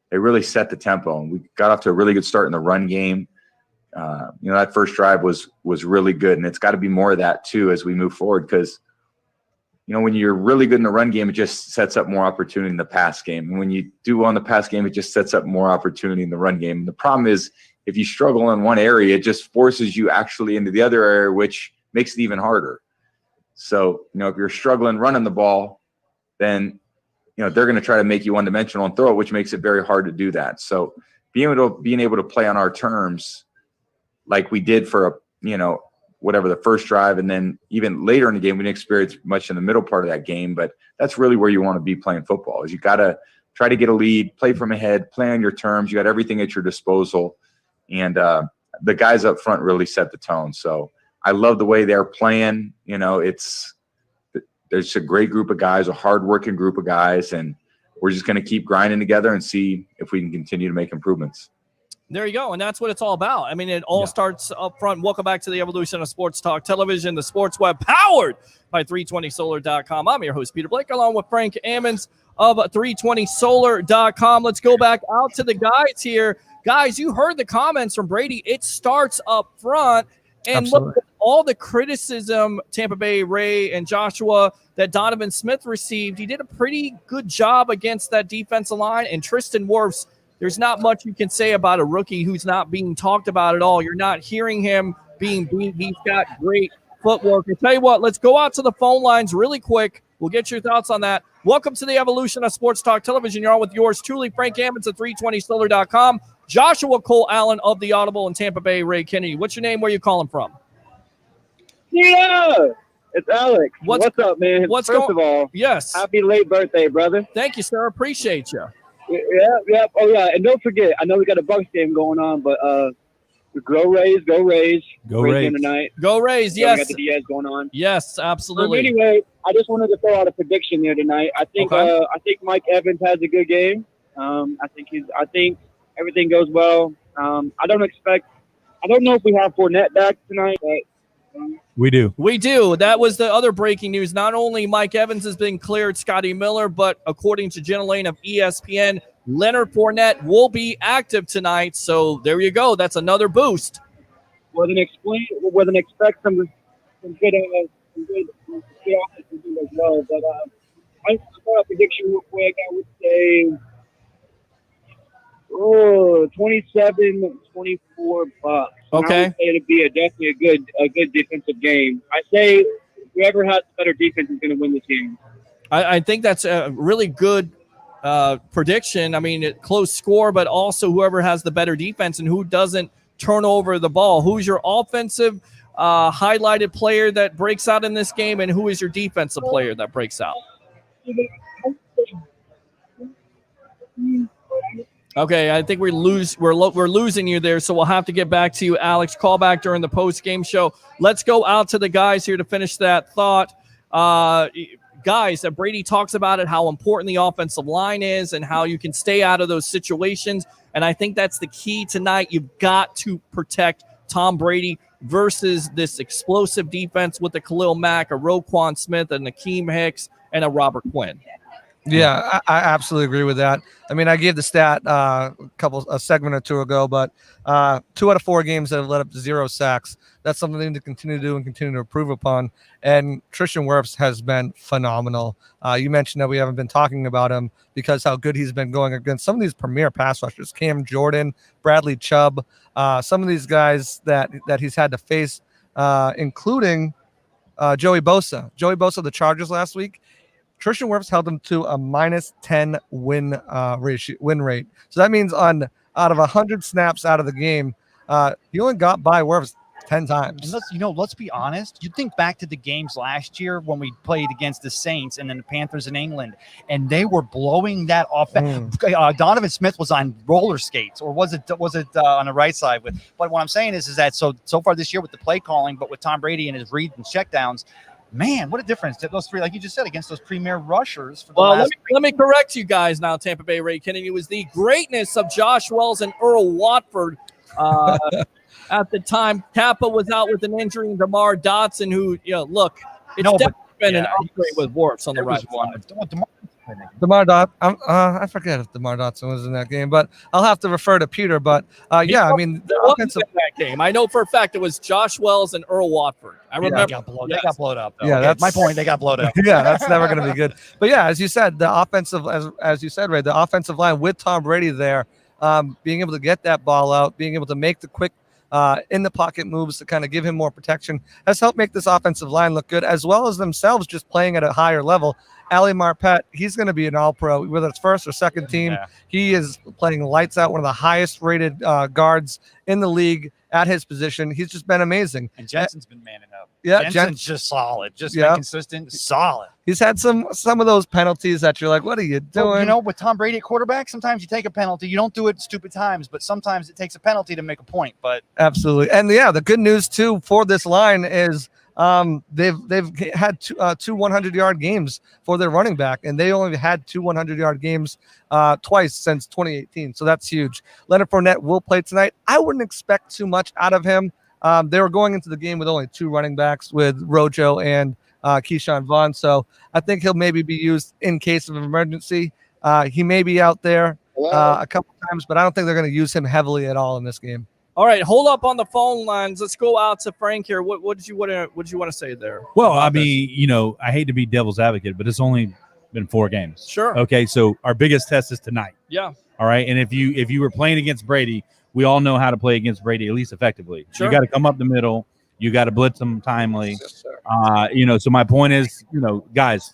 B: They really set the tempo. And we got off to a really good start in the run game. That first drive was really good, and it's got to be more of that too as we move forward. Because when you're really good in the run game, it just sets up more opportunity in the pass game. And when you do well in the pass game, it just sets up more opportunity in the run game. And the problem is, if you struggle in one area, it just forces you actually into the other area, which makes it even harder. So, if you're struggling running the ball, then, they're going to try to make you one-dimensional and throw it, which makes it very hard to do that. So being able to play on our terms like we did for, whatever the first drive, and then even later in the game, we didn't experience much in the middle part of that game, but that's really where you want to be playing football, is you got to try to get a lead, play from ahead, play on your terms. You got everything at your disposal. And the guys up front really set the tone. So I love the way they're playing. There's a great group of guys, a hardworking group of guys, and we're just going to keep grinding together and see if we can continue to make improvements.
C: There you go, and that's what it's all about. I mean, it all starts up front. Welcome back to the evolution of Sports Talk Television, the sports web powered by 320solar.com. I'm your host, Peter Blake, along with Frank Ammons of 320solar.com. Let's go back out to the guys here. Guys, you heard the comments from Brady. It starts up front. And look at all the criticism, Tampa Bay, Ray, and Joshua, that Donovan Smith received. He did a pretty good job against that defensive line. And Tristan Wirfs, there's not much you can say about a rookie who's not being talked about at all. You're not hearing him being beat. He's got great footwork. I'll tell you what, let's go out to the phone lines really quick. We'll get your thoughts on that. Welcome to the evolution of Sports Talk Television. You're on with yours truly, Frank Ammons at 320solar.com. Joshua Cole Allen of the Audible in Tampa Bay, Ray Kennedy. What's your name? Where are you calling from?
J: Yeah, it's Alex. What's up, man? First of all,
C: yes,
J: happy late birthday, brother.
C: Thank you, sir. Appreciate you.
J: Yeah. Oh, yeah. And don't forget, I know we got a Bucs game going on, but go Rays.
D: Go Rays.
J: Game tonight.
C: Go Rays,
J: yeah,
C: yes.
J: We got the Diaz going on.
C: Yes, absolutely.
J: Anyway, I just wanted to throw out a prediction there tonight. I think Mike Evans has a good game. I think everything goes well. I don't know if we have Fournette back tonight, but
D: we do.
C: We do. That was the other breaking news. Not only Mike Evans has been cleared, Scotty Miller, but according to Jenna Lane of ESPN, Leonard Fournette will be active tonight. So there you go. That's another boost.
J: Well, then expect some good as well. But I'll throw a prediction real quick. I would say
H: 27-24 Bucs.
C: Okay.
H: I would say it'd be definitely a good defensive game. I say whoever has better defense is going to win this game.
C: I think that's a really good prediction. I mean, close score, but also whoever has the better defense and who doesn't turn over the ball. Who's your offensive highlighted player that breaks out in this game, and who is your defensive player that breaks out? Okay, I think we're losing you there, so we'll have to get back to you, Alex. Call back during the post-game show. Let's go out to the guys here to finish that thought. Guys, that Brady talks about it, how important the offensive line is and how you can stay out of those situations. And I think that's the key tonight. You've got to protect Tom Brady versus this explosive defense with a Khalil Mack, a Roquan Smith, a Nakeem Hicks, and a Robert Quinn.
F: Yeah, I absolutely agree with that. I mean, I gave the stat a segment or two ago, but 2 out of 4 games that have led up to 0 sacks. That's something to continue to do and continue to improve upon. And Tristan Wirfs has been phenomenal. You mentioned that we haven't been talking about him because how good he's been going against some of these premier pass rushers, Cam Jordan, Bradley Chubb, some of these guys that he's had to face, including Joey Bosa. Joey Bosa, the Chargers last week. Tristan Wirfs held him to a -10 win rate. So that means out of 100 snaps out of the game, he only got by Wirfs 10 times.
E: And let's be honest. You think back to the games last year when we played against the Saints and then the Panthers in England, and they were blowing that off. Donovan Smith was on roller skates, or was it on the right side? But what I'm saying is that so far this year with the play calling, but with Tom Brady and his read and checkdowns, man, what a difference that those three, like you just said, against those premier rushers.
C: Let me correct you guys now, Tampa Bay Ray Kennedy. It was the greatness of Josh Wells and Earl Watford at the time. Tampa was out with an injury, and DeMar Dotson, who, definitely been an upgrade with Wirfs on the right side.
F: DeMar Dotson, I forget if DeMar Dotson was in that game, but I'll have to refer to Peter. But I mean, the offensive
C: in that game. I know for a fact it was Josh Wells and Earl Watford. I remember
E: they got blown up. Though.
F: Yeah,
E: okay, that's my point. They got blown up.
F: Yeah, that's never going to be good. But yeah, as you said, the offensive, as you said, Ray, the offensive line with Tom Brady there, being able to get that ball out, being able to make the quick in the pocket moves to kind of give him more protection has helped make this offensive line look good, as well as themselves just playing at a higher level. Ali Marpet, he's going to be an all-pro, whether it's first or second team. Yeah. He is playing lights out, one of the highest-rated guards in the league at his position. He's just been amazing.
E: And Jensen's been manning up.
F: Yeah,
E: Jensen's just solid, been consistent, solid.
F: He's had some of those penalties that you're like, what are you doing?
E: Well, with Tom Brady at quarterback, sometimes you take a penalty. You don't do it at stupid times, but sometimes it takes a penalty to make a point. But
F: absolutely. And yeah, the good news too for this line is they've had two 100-yard games for their running back, and they only had 2 100-yard games twice since 2018. So that's huge. Leonard Fournette will play tonight. I wouldn't expect too much out of him. They were going into the game with only 2 running backs with Rojo and Keyshawn Vaughn. So I think he'll maybe be used in case of an emergency. He may be out there a couple times, but I don't think they're going to use him heavily at all in this game.
C: All right, hold up on the phone lines. Let's go out to Frank here. What did you want to say there?
D: Well, I mean, I hate to be devil's advocate, but it's only been 4 games.
C: Sure.
D: Okay, so our biggest test is tonight.
C: Yeah.
D: All right, and if you were playing against Brady, we all know how to play against Brady at least effectively.
C: Sure.
D: You got to come up the middle. You got to blitz them timely.
F: Yes,
D: So my point is, guys,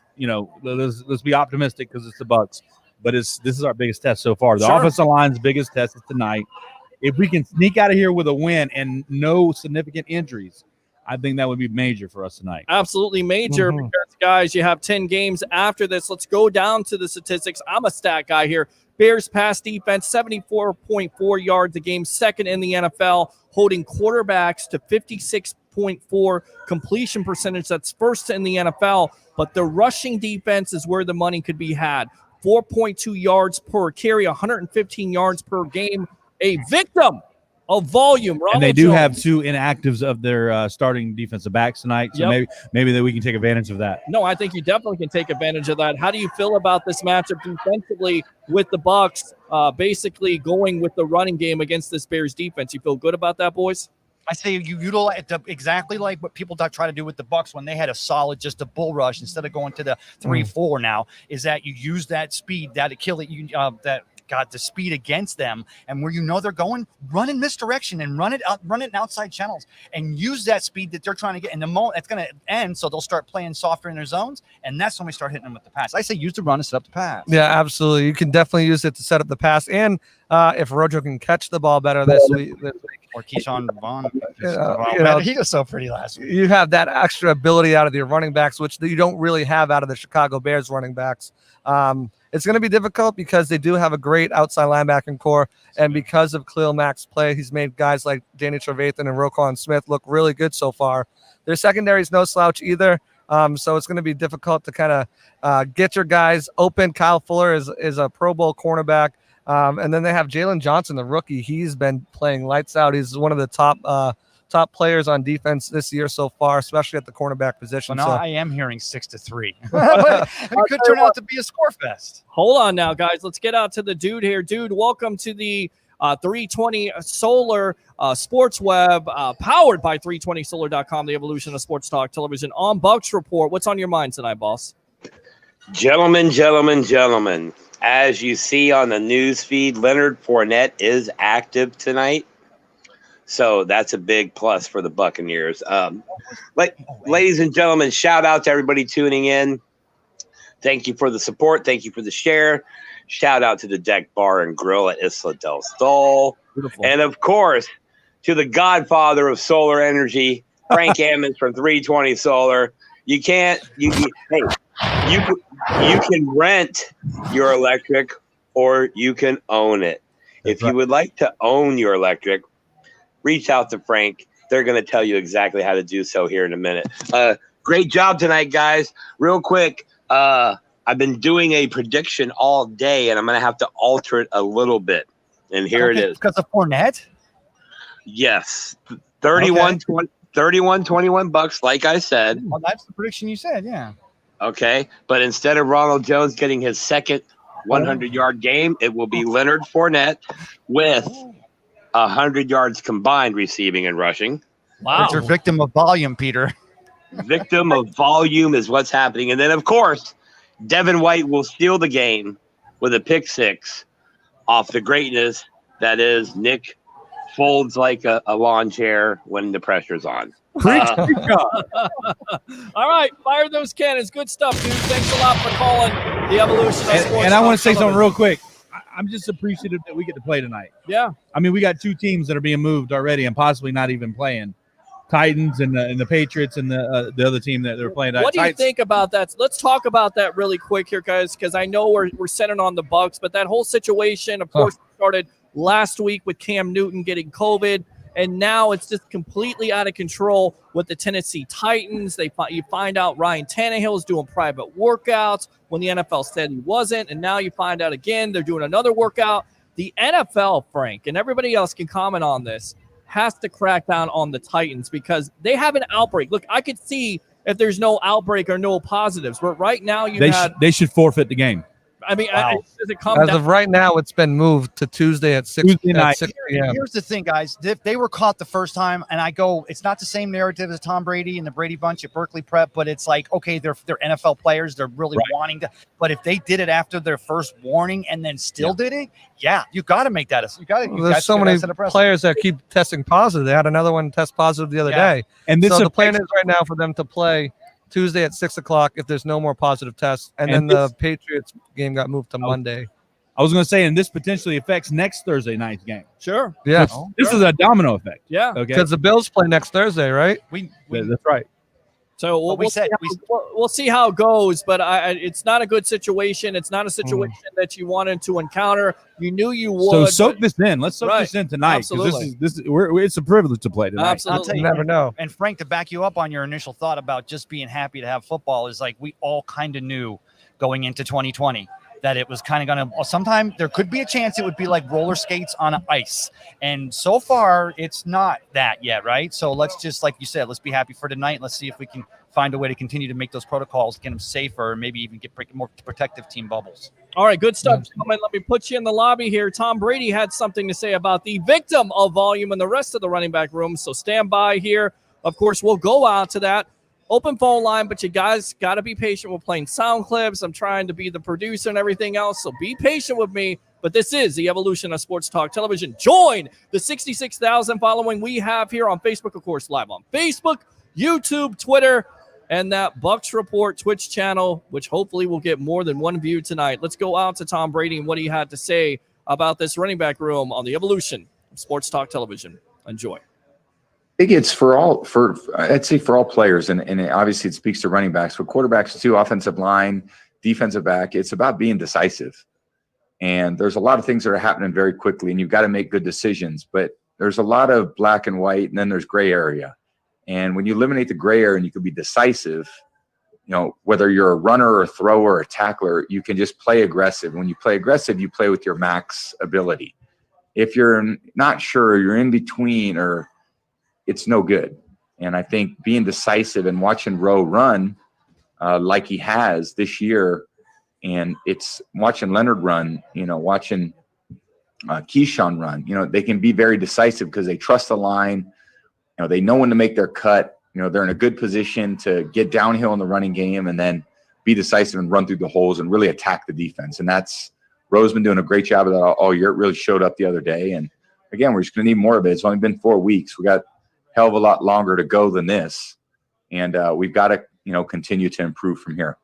D: let's be optimistic because it's the Bucs, but this is our biggest test so far. The offensive line's biggest test is tonight. If we can sneak out of here with a win and no significant injuries, I think that would be major for us tonight.
C: Absolutely major because, guys, you have 10 games after this. Let's go down to the statistics. I'm a stat guy here. Bears pass defense, 74.4 yards a game, second in the NFL, holding quarterbacks to 56.4 completion percentage. That's first in the NFL, but the rushing defense is where the money could be had. 4.2 yards per carry, 115 yards per game. A victim of volume.
D: And they do have 2 inactives of their starting defensive backs tonight, so maybe that we can take advantage of that.
C: No, I think you definitely can take advantage of that. How do you feel about this matchup defensively with the Bucs basically going with the running game against this Bears defense? You feel good about that, boys?
E: I say you utilize exactly like what people try to do with the Bucs when they had a solid, just a bull rush instead of going to the 3-4. Now is that you use that speed, that Achilles, that got the speed against them, and where they're going, run in misdirection and run it in outside channels and use that speed that they're trying to get. And the moment it's going to end, so they'll start playing softer in their zones, and that's when we start hitting them with the pass. I say use the run to set up the pass.
F: Yeah, absolutely. You can definitely use it to set up the pass, and if Rojo can catch the ball better this week,
E: or Keyshawn Vaughn, he was so pretty last week.
F: You have that extra ability out of your running backs, which you don't really have out of the Chicago Bears running backs. It's going to be difficult because they do have a great outside linebacking core, and because of Khalil Mack's play, he's made guys like Danny Trevathan and Roquan Smith look really good so far. Their secondary is no slouch either, so it's going to be difficult to kind of get your guys open. Kyle Fuller is a Pro Bowl cornerback. And then they have Jalen Johnson, the rookie. He's been playing lights out. He's one of the top players on defense this year so far, especially at the cornerback position.
E: Well, now I am hearing 6-3. It could turn out to be a score fest.
C: Hold on now, guys. Let's get out to the dude here. Dude, welcome to the 320 Solar Sports Web, powered by 320solar.com, the evolution of sports talk television on Bucs Report. What's on your mind tonight, boss?
K: Gentlemen. As you see on the news feed, Leonard Fournette is active tonight. So that's a big plus for the Buccaneers. Ladies and gentlemen, shout out to everybody tuning in. Thank you for the support. Thank you for the share. Shout out to the Deck Bar and Grill at Isla del Sol. Beautiful. And, of course, to the godfather of solar energy, Frank Ammons from 320 Solar. You can rent your electric or you can own it. If you would like to own your electric, reach out to Frank. They're going to tell you exactly how to do so here in a minute. Great job tonight, guys. Real quick, I've been doing a prediction all day, and I'm going to have to alter it a little bit. And here it is.
E: Because of Fournette?
K: Yes. 31-21 Bucs, like I said.
E: Well, that's the prediction you said, yeah.
K: Okay, but instead of Ronald Jones getting his second 100-yard game, it will be Leonard Fournette with 100 yards combined receiving and rushing.
E: Wow. You're a victim of volume, Peter.
K: Victim of volume is what's happening. And then, of course, Devin White will steal the game with a pick six off the greatness that is Nick folds like a lawn chair when the pressure's on.
C: All right, fire those cannons. Good stuff, dude. Thanks a lot for calling the evolution of sports.
D: And I want to say something real quick. I'm just appreciative that we get to play tonight.
C: Yeah.
D: I mean, we got two teams that are being moved already and possibly not even playing. Titans and the Patriots and the other team that they're playing.
C: What do you think about that? Let's talk about that really quick here, guys, because I know we're centered on the Bucs, but that whole situation, of course, started last week with Cam Newton getting COVID. And now it's just completely out of control with the Tennessee Titans. You find out Ryan Tannehill is doing private workouts when the NFL said he wasn't. And now you find out again they're doing another workout. The NFL, Frank, and everybody else can comment on this, has to crack down on the Titans because they have an outbreak. Look, I could see if there's no outbreak or no positives. But right now
D: they should forfeit the game.
C: I mean,
F: wow.
C: Does it come
F: as
C: down?
F: of right now, it's been moved to Tuesday at 6 p.m.
E: Here's the thing, guys. If they were caught the first time, and I go, it's not the same narrative as Tom Brady and the Brady Bunch at Berkeley Prep, but it's like, okay, they're NFL players. They're really wanting to. But if they did it after their first warning and then still did it, you got to make that.
F: There's so many players that keep testing positive. They had another one test positive the other day.
D: And this
F: so the plan is right now for them to play Tuesday at 6 o'clock if there's no more positive tests. And then the Patriots game got moved to Monday.
D: I was going to say, and this potentially affects next Thursday night's game.
C: Sure.
F: Yes.
D: This is a domino effect.
C: Yeah.
D: Okay.
F: Because the Bills play next Thursday, right?
D: That's right.
C: So we'll see how it goes, but it's not a good situation. It's not a situation that you wanted to encounter. You knew you would.
D: So soak this in. Let's soak this in tonight.
C: Absolutely.
D: It's a privilege to play tonight.
C: Absolutely.
F: You never know.
E: And Frank, to back you up on your initial thought about just being happy to have football is like we all kind of knew going into 2020 that it was kind of going to sometime there could be a chance it would be like roller skates on ice. And so far, it's not that yet, right? So let's just, like you said, let's be happy for tonight. Let's see if we can find a way to continue to make those protocols, get them safer, and maybe even get more protective team bubbles.
C: All right, good stuff, gentlemen. Let me put you in the lobby here. Tom Brady had something to say about the victim of volume and the rest of the running back room, so stand by here. Of course, we'll go out to that open phone line, but you guys got to be patient. We're playing sound clips. I'm trying to be the producer and everything else, so be patient with me. But this is the evolution of Sports Talk Television. Join the 66,000 following we have here on Facebook, of course, live on Facebook, YouTube, Twitter, and that Bucs Report Twitch channel, which hopefully will get more than one view tonight. Let's go out to Tom Brady and what he had to say about this running back room on the evolution of Sports Talk Television. Enjoy.
B: I think it's I'd say for all players, and obviously it speaks to running backs, but quarterbacks too, offensive line, defensive back. It's about being decisive. And there's a lot of things that are happening very quickly, and you've got to make good decisions. But there's a lot of black and white, and then there's gray area. And when you eliminate the gray area and you can be decisive, whether you're a runner or a thrower or a tackler, you can just play aggressive. When you play aggressive, you play with your max ability. If you're not sure, you're in between, or it's no good. And I think being decisive and watching Rowe run like he has this year, and it's watching Leonard run, watching Keyshawn run, they can be very decisive because they trust the line. They know when to make their cut. They're in a good position to get downhill in the running game and then be decisive and run through the holes and really attack the defense. And Rowe's been doing a great job of that all year. It really showed up the other day. And again, we're just going to need more of it. It's only been 4 weeks. We got hell of a lot longer to go than this, and we've got to continue to improve from here.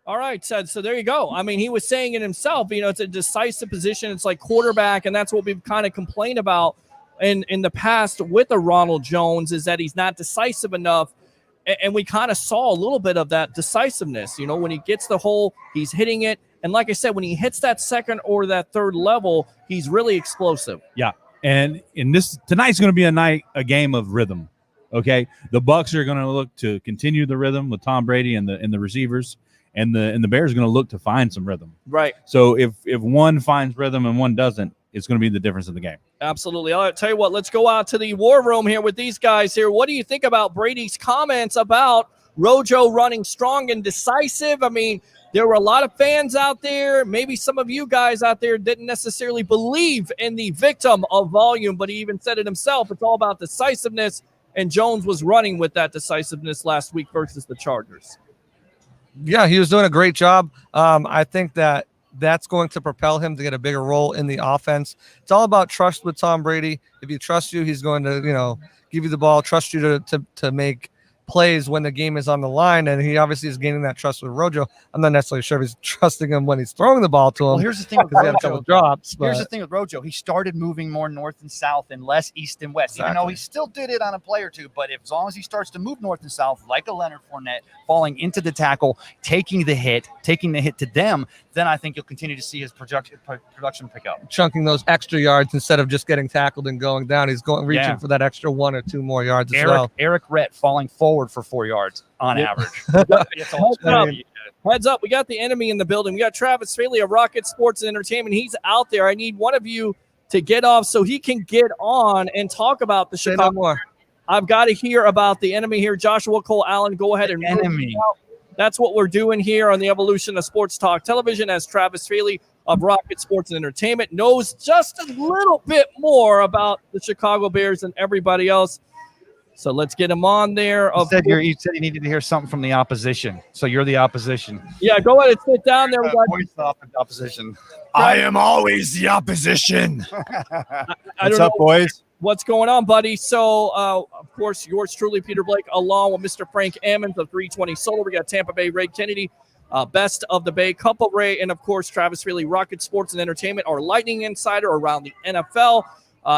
C: All right, so there you go. I mean, he was saying it himself. It's a decisive position. It's like quarterback, and that's what we've kind of complained about in the past with a Ronald Jones, is that he's not decisive enough, and we kind of saw a little bit of that decisiveness. When he gets the hole, he's hitting it, and like I said, when he hits that second or that third level, he's really explosive.
D: Yeah. And tonight's going to be a game of rhythm. Okay, the Bucs are going to look to continue the rhythm with Tom Brady and the receivers, and the Bears are going to look to find some rhythm.
C: Right.
D: So if one finds rhythm and one doesn't, it's going to be the difference in the game.
C: Absolutely. I'll tell you what. Let's go out to the war room here with these guys here. What do you think about Brady's comments about Rojo running strong and decisive? I mean, there were a lot of fans out there. Maybe some of you guys out there didn't necessarily believe in the victim of volume, but he even said it himself. It's all about decisiveness, and Jones was running with that decisiveness last week versus the Chargers.
F: Yeah, he was doing a great job. I think that's going to propel him to get a bigger role in the offense. It's all about trust with Tom Brady. If he trusts you, he's going to, give you the ball, trust you to make plays when the game is on the line, and he obviously is gaining that trust with Rojo. I'm not necessarily sure if he's trusting him when he's throwing the ball to him.
E: Well, here's the thing with
F: Rojo. He had a couple drops.
E: Here's the thing with Rojo. He started moving more north and south and less east and west.
F: Exactly.
E: Even though he still did it on a play or two, but as long as he starts to move north and south, like a Leonard Fournette, falling into the tackle, taking the hit to them, then I think you'll continue to see his production pick up.
F: Chunking those extra yards instead of just getting tackled and going down. He's reaching for that extra 1 or 2 more yards as well.
E: Eric Rett falling forward for 4 yards on average.
C: Heads up. We got the enemy in the building. We got Travis Faley of Rocket Sports and Entertainment. He's out there. I need one of you to get off so he can get on and talk about the Chicago.
F: No more.
C: I've got to hear about the enemy here. Joshua Cole Allen, go ahead and
E: enemy.
C: That's what we're doing here on the evolution of Sports Talk Television, as Travis Faley of Rocket Sports and Entertainment knows just a little bit more about the Chicago Bears than everybody else. So let's get him on there.
E: You said you needed to hear something from the opposition. So you're the opposition.
C: Yeah, go ahead and sit down there.
E: Voice off the opposition.
L: I am always the opposition.
C: What's
L: up, boys?
C: What's going on, buddy? So, of course, yours truly, Peter Blake, along with Mr. Frank Ammons of 320 Solar. We got Tampa Bay Ray Kennedy, Best of the Bay Couple Ray, and, of course, Travis Faley, Rocket Sports and Entertainment, our Lightning Insider around the NFL.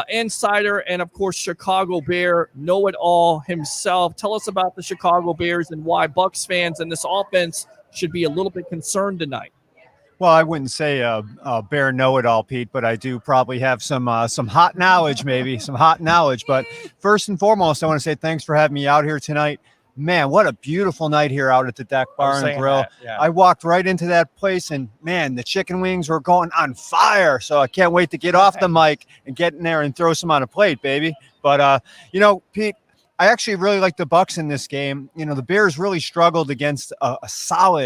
C: Insider, and of course Chicago Bear know-it-all himself. Tell us about the Chicago Bears and why Bucs fans and this offense should be a little bit concerned tonight.
L: Well, I wouldn't say a Bear know-it-all, Pete, but I do probably have some hot knowledge, maybe some hot knowledge. But first and foremost, I want to say thanks for having me out here tonight. Man, what a beautiful night here out at the Deck Bar and Grill.
E: Yeah.
L: I walked right into that place, and, man, the chicken wings were going on fire. So I can't wait to get off the mic and get in there and throw some on a plate, baby. But, Pete, I actually really like the Bucs in this game. You know, the Bears really struggled against a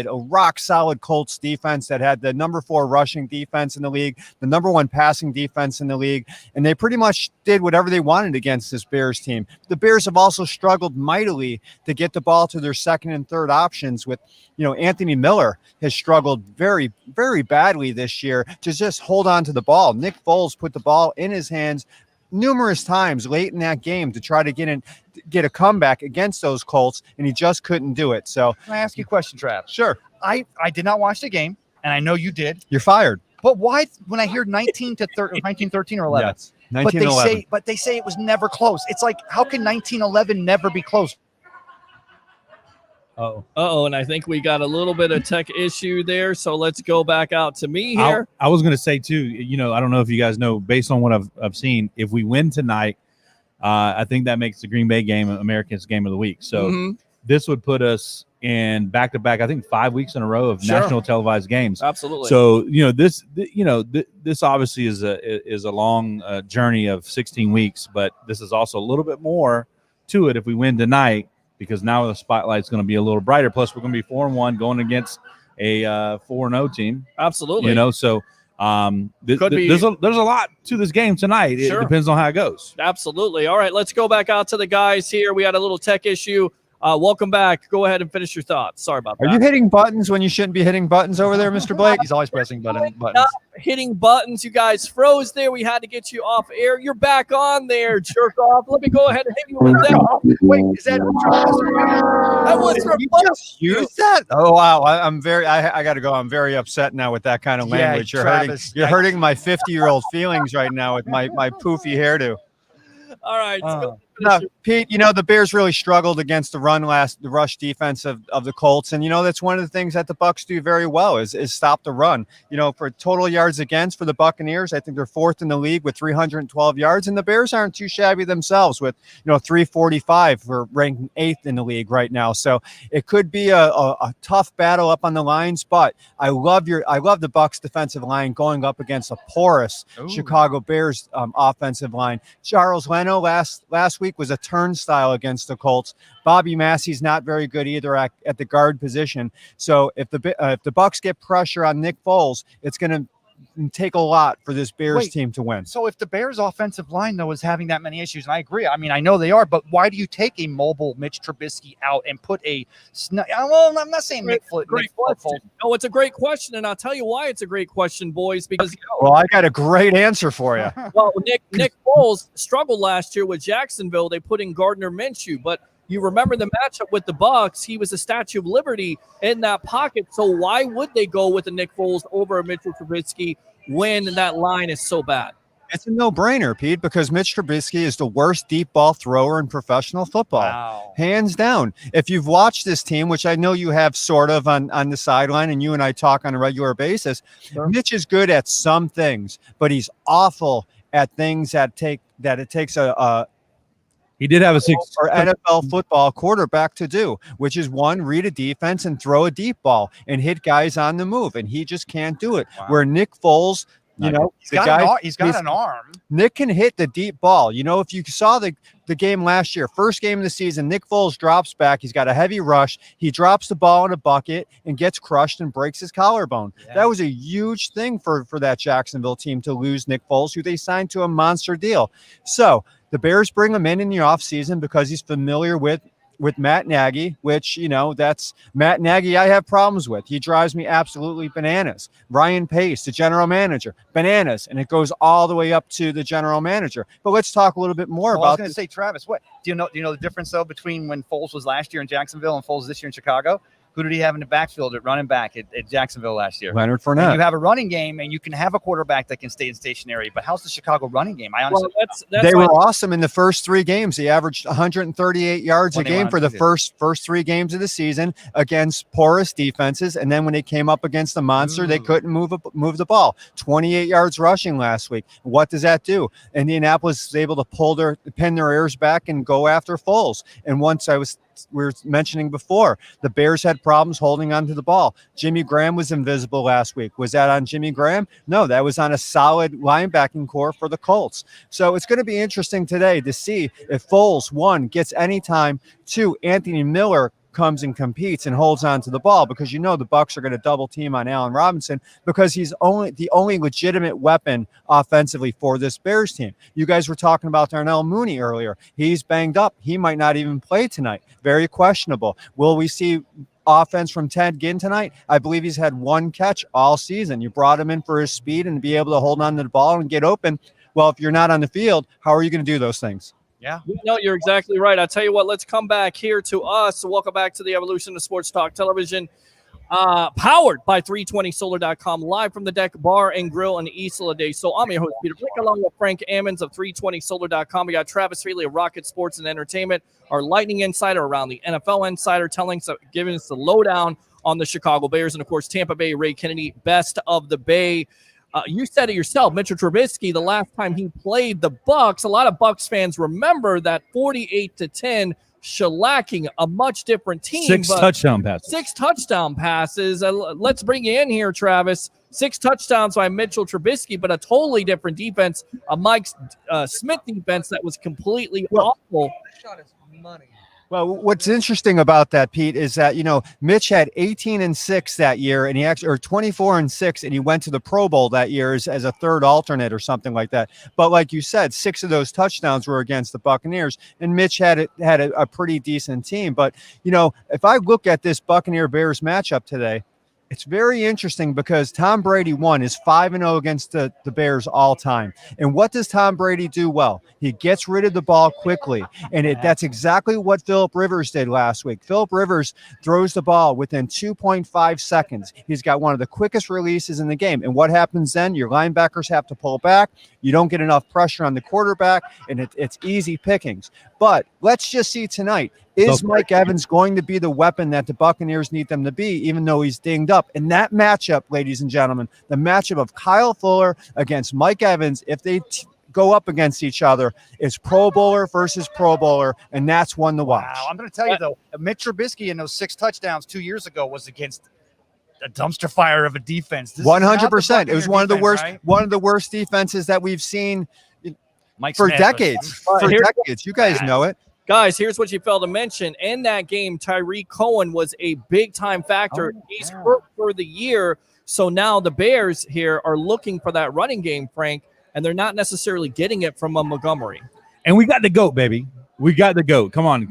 L: rock solid Colts defense that had the number 4 rushing defense in the league, the number 1 passing defense in the league, and they pretty much did whatever they wanted against this Bears team. The Bears have also struggled mightily to get the ball to their second and third options with, Anthony Miller has struggled very, very badly this year to just hold on to the ball. Nick Foles put the ball in his hands numerous times late in that game to try to get a comeback against those Colts, and he just couldn't do it. So
E: Can I ask you a question, Trav?
L: Sure.
E: I did not watch the game, and I know you did.
L: You're fired.
E: But why, when I hear 1913 or 11,
L: Yes, 1911.
E: but they say it was never close. It's like, how can 1911 never be close?
C: Uh-oh, and I think we got a little bit of tech issue there, so let's go back out to me here.
D: I was going to say, too, I don't know if you guys know, based on what I've seen, if we win tonight, I think that makes the Green Bay game America's Game of the Week. So this would put us in back-to-back, I think 5 weeks in a row of national televised games.
C: Absolutely.
D: So, this obviously is a long journey of 16 weeks, but this is also a little bit more to it if we win tonight, because now the spotlight's going to be a little brighter. Plus, we're going to be 4-1 going against a 4-0 team.
C: Absolutely.
D: So there's a lot to this game tonight. It depends on how it goes.
C: Absolutely. All right, let's go back out to the guys here. We had a little tech issue. Welcome back. Go ahead and finish your thoughts. Sorry about that.
L: Are you hitting buttons when you shouldn't be hitting buttons over there, Mr. Blake?
E: He's always pressing buttons.
C: Not hitting buttons. You guys froze there. We had to get you off air. You're back on there, jerk off. Let me go ahead and hit you with that.
E: Wait, is that Travis?
C: That was from Bucs.
L: Use that? Oh wow! I got to go. I'm very upset now with that kind of language. You're hurting my 50-year-old feelings right now with my poofy hairdo.
C: All right.
L: No, Pete, the Bears really struggled against the rush defense of the Colts. And, that's one of the things that the Bucs do very well is stop the run. For total yards against for the Buccaneers, I think they're 4th in the league with 312 yards. And the Bears aren't too shabby themselves with, 345 for ranking 8th in the league right now. So it could be a tough battle up on the lines. But I love the Bucs defensive line going up against a porous Chicago Bears offensive line. Charles Leno last week was a turnstile against the Colts. Bobby Massey's not very good either at the guard position. So if the Bucs get pressure on Nick Foles, it's going to take a lot for this Bears team to win.
E: So if the Bears offensive line, though, is having that many issues, and I agree, I mean, I know they are, but why do you take a mobile Mitch Trubisky out and put well, I'm not saying Nick Foles.
C: No, it's a great question, and I'll tell you why it's a great question, boys, because
L: well, I got a great answer for you.
C: Well, Nick Foles struggled last year with Jacksonville. They put in Gardner Minshew, but you remember the matchup with the Bucs. He was a Statue of Liberty in that pocket. So why would they go with a Nick Foles over a Mitchell Trubisky when that line is so bad?
L: It's a no-brainer, Pete, because Mitch Trubisky is the worst deep ball thrower in professional football.
C: Wow.
L: Hands down. If you've watched this team, which I know you have sort of on the sideline, and you and I talk on a regular basis, Mitch is good at some things, but he's awful at things that it takes
D: he did have a
L: for NFL football quarterback to do, which is one, read a defense and throw a deep ball and hit guys on the move, and he just can't do it. Wow. Where Nick Foles,
E: he's got an arm.
L: Nick can hit the deep ball. If you saw the game last year, first game of the season, Nick Foles drops back. He's got a heavy rush. He drops the ball in a bucket and gets crushed and breaks his collarbone. Yeah. That was a huge thing for that Jacksonville team to lose Nick Foles, who they signed to a monster deal. So the Bears bring him in the offseason because he's familiar with Matt Nagy, which, that's Matt Nagy I have problems with. He drives me absolutely bananas. Ryan Pace, the general manager, bananas. And it goes all the way up to the general manager. But let's talk a little bit more about
E: I was going to say, Travis, what do you know the difference, though, between when Foles was last year in Jacksonville and Foles this year in Chicago? Who did he have in the backfield at running back at Jacksonville last year?
L: Leonard Fournette.
E: And you have a running game, and you can have a quarterback that can stay stationary. But how's the Chicago running game? I honestly,
L: they were awesome in the first 3 games. They averaged 138 yards a game for the first 3 games of the season against porous defenses. And then when they came up against the monster, they couldn't move the ball. 28 yards rushing last week. What does that do? Indianapolis was able to pin their ears back and go after Foles. And once I was were mentioning before. The Bears had problems holding on to the ball. Jimmy Graham was invisible last week. Was that on Jimmy Graham? No, that was on a solid linebacking core for the Colts. So it's going to be interesting today to see if Foles, one, gets any time, two, Anthony Miller comes and competes and holds on to the ball, because the Bucs are going to double team on Allen Robinson because he's the only legitimate weapon offensively for this Bears team. You guys were talking about Darnell Mooney earlier. He's banged up. He might not even play tonight. Very questionable. Will we see offense from Ted Ginn tonight? I believe he's had one catch all season. You brought him in for his speed and to be able to hold on to the ball and get open. Well, if you're not on the field, how are you going to do those things?
E: Yeah.
C: No, you're exactly right. I'll tell you what, let's come back here to us. So welcome back to the Evolution of Sports Talk Television, powered by 320solar.com, live from the Deck Bar and Grill in Isla de Sol. I'm your host, Peter Blick, along with Frank Ammons of 320solar.com. We got Travis Freely of Rocket Sports and Entertainment, our Lightning Insider around the NFL Insider, giving us the lowdown on the Chicago Bears. And, of course, Tampa Bay, Ray Kennedy, best of the Bay. You said it yourself, Mitchell Trubisky, the last time he played the Bucs, a lot of Bucs fans remember that 48-10 shellacking a much different team.
D: 6 touchdown passes.
C: 6 touchdown passes. Let's bring you in here, Travis. 6 touchdowns by Mitchell Trubisky, but a totally different defense, a Mike Smith defense that was completely awful.
F: Shot is money.
L: Well, what's interesting about that, Pete, is that, Mitch had 18-6 that year, and he actually, or 24-6, and he went to the Pro Bowl that year as a third alternate or something like that. But like you said, 6 of those touchdowns were against the Buccaneers, and Mitch had a pretty decent team. But, if I look at this Buccaneer Bears matchup today, it's very interesting because Tom Brady, is 5-0 against the Bears all time. And what does Tom Brady do well? He gets rid of the ball quickly. And that's exactly what Phillip Rivers did last week. Phillip Rivers throws the ball within 2.5 seconds. He's got one of the quickest releases in the game. And what happens then? Your linebackers have to pull back. You don't get enough pressure on the quarterback, and it's easy pickings. But let's just see tonight. Is Mike Evans going to be the weapon that the Buccaneers need them to be, even though he's dinged up? And that matchup, ladies and gentlemen, the matchup of Kyle Fuller against Mike Evans, if they go up against each other, is Pro Bowler versus Pro Bowler, and that's one to watch.
E: Wow, I'm going to tell you, though, Mitch Trubisky in those 6 touchdowns 2 years ago was against a dumpster fire of a defense.
L: 100%. It was one of the worst,
E: right?
L: one of the worst defenses that we've seen
E: Mike
L: for
E: Smith
L: decades. For decades. You guys know it.
C: Guys, here's what you failed to mention. In that game, Tyreek Cohen was a big-time factor. He's hurt for the year. So now the Bears here are looking for that running game, Frank, and they're not necessarily getting it from a Montgomery.
D: And we got the GOAT, baby. We got the GOAT. Come on.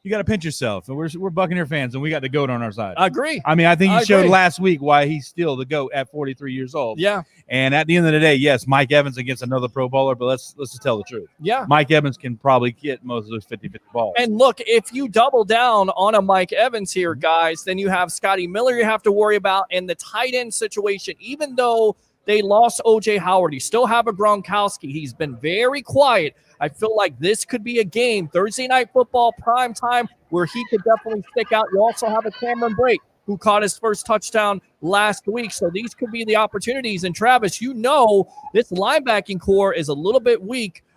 D: You got to pinch yourself. We're Buccaneer fans, and we got the GOAT on our side.
C: I agree.
D: I mean, I think he showed last week why he's still the GOAT at 43 years old.
C: Yeah.
D: And at the end of the day, yes, Mike Evans against another Pro Bowler, but let's just tell the truth.
C: Yeah.
D: Mike Evans can probably get most of those 50-50 balls.
C: And look, if you double down on a Mike Evans here, guys, then you have Scotty Miller you have to worry about, and the tight end situation. Even though they lost O.J. Howard, you still have a Gronkowski. He's been very quiet. I feel like this could be a game, Thursday Night Football, prime time, where he could definitely stick out. You also have a Cameron Brate who caught his first touchdown last week. So these could be the opportunities. And Travis, this linebacking core is a little bit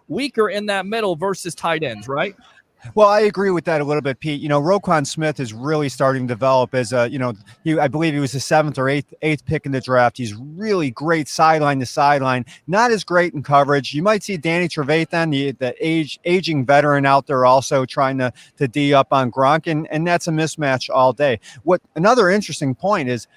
C: weaker in that middle versus tight ends, right?
L: Well, I agree with that a little bit, Pete. Roquan Smith is really starting to develop as I believe he was the 7th or 8th pick in the draft. He's really great sideline to sideline, not as great in coverage. You might see Danny Trevathan, the aging veteran out there also trying to D up on Gronk, and that's a mismatch all day. What another interesting point is,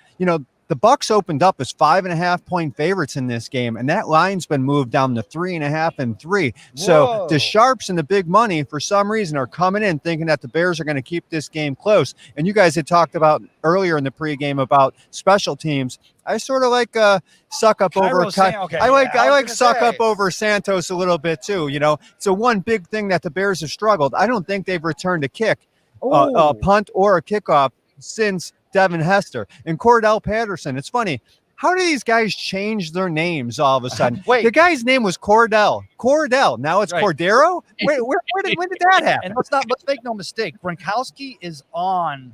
L: the Bucs opened up as 5.5-point favorites in this game, and that line's been moved down to 3.5 and 3. So the sharps and the big money, for some reason, are coming in thinking that the Bears are going to keep this game close. And you guys had talked about early in the pregame about special teams. I sort of like suck up over. I like suck up over Santos a little bit too. So one big thing that the Bears have struggled. I don't think they've returned a kick, a punt or a kickoff since Devin Hester and Cordell Patterson. It's funny. How do these guys change their names all of a sudden?
E: Wait.
L: The guy's name was Cordell. Now it's right. Cordero? When did that happen?
E: And let's make no mistake. Gronkowski is on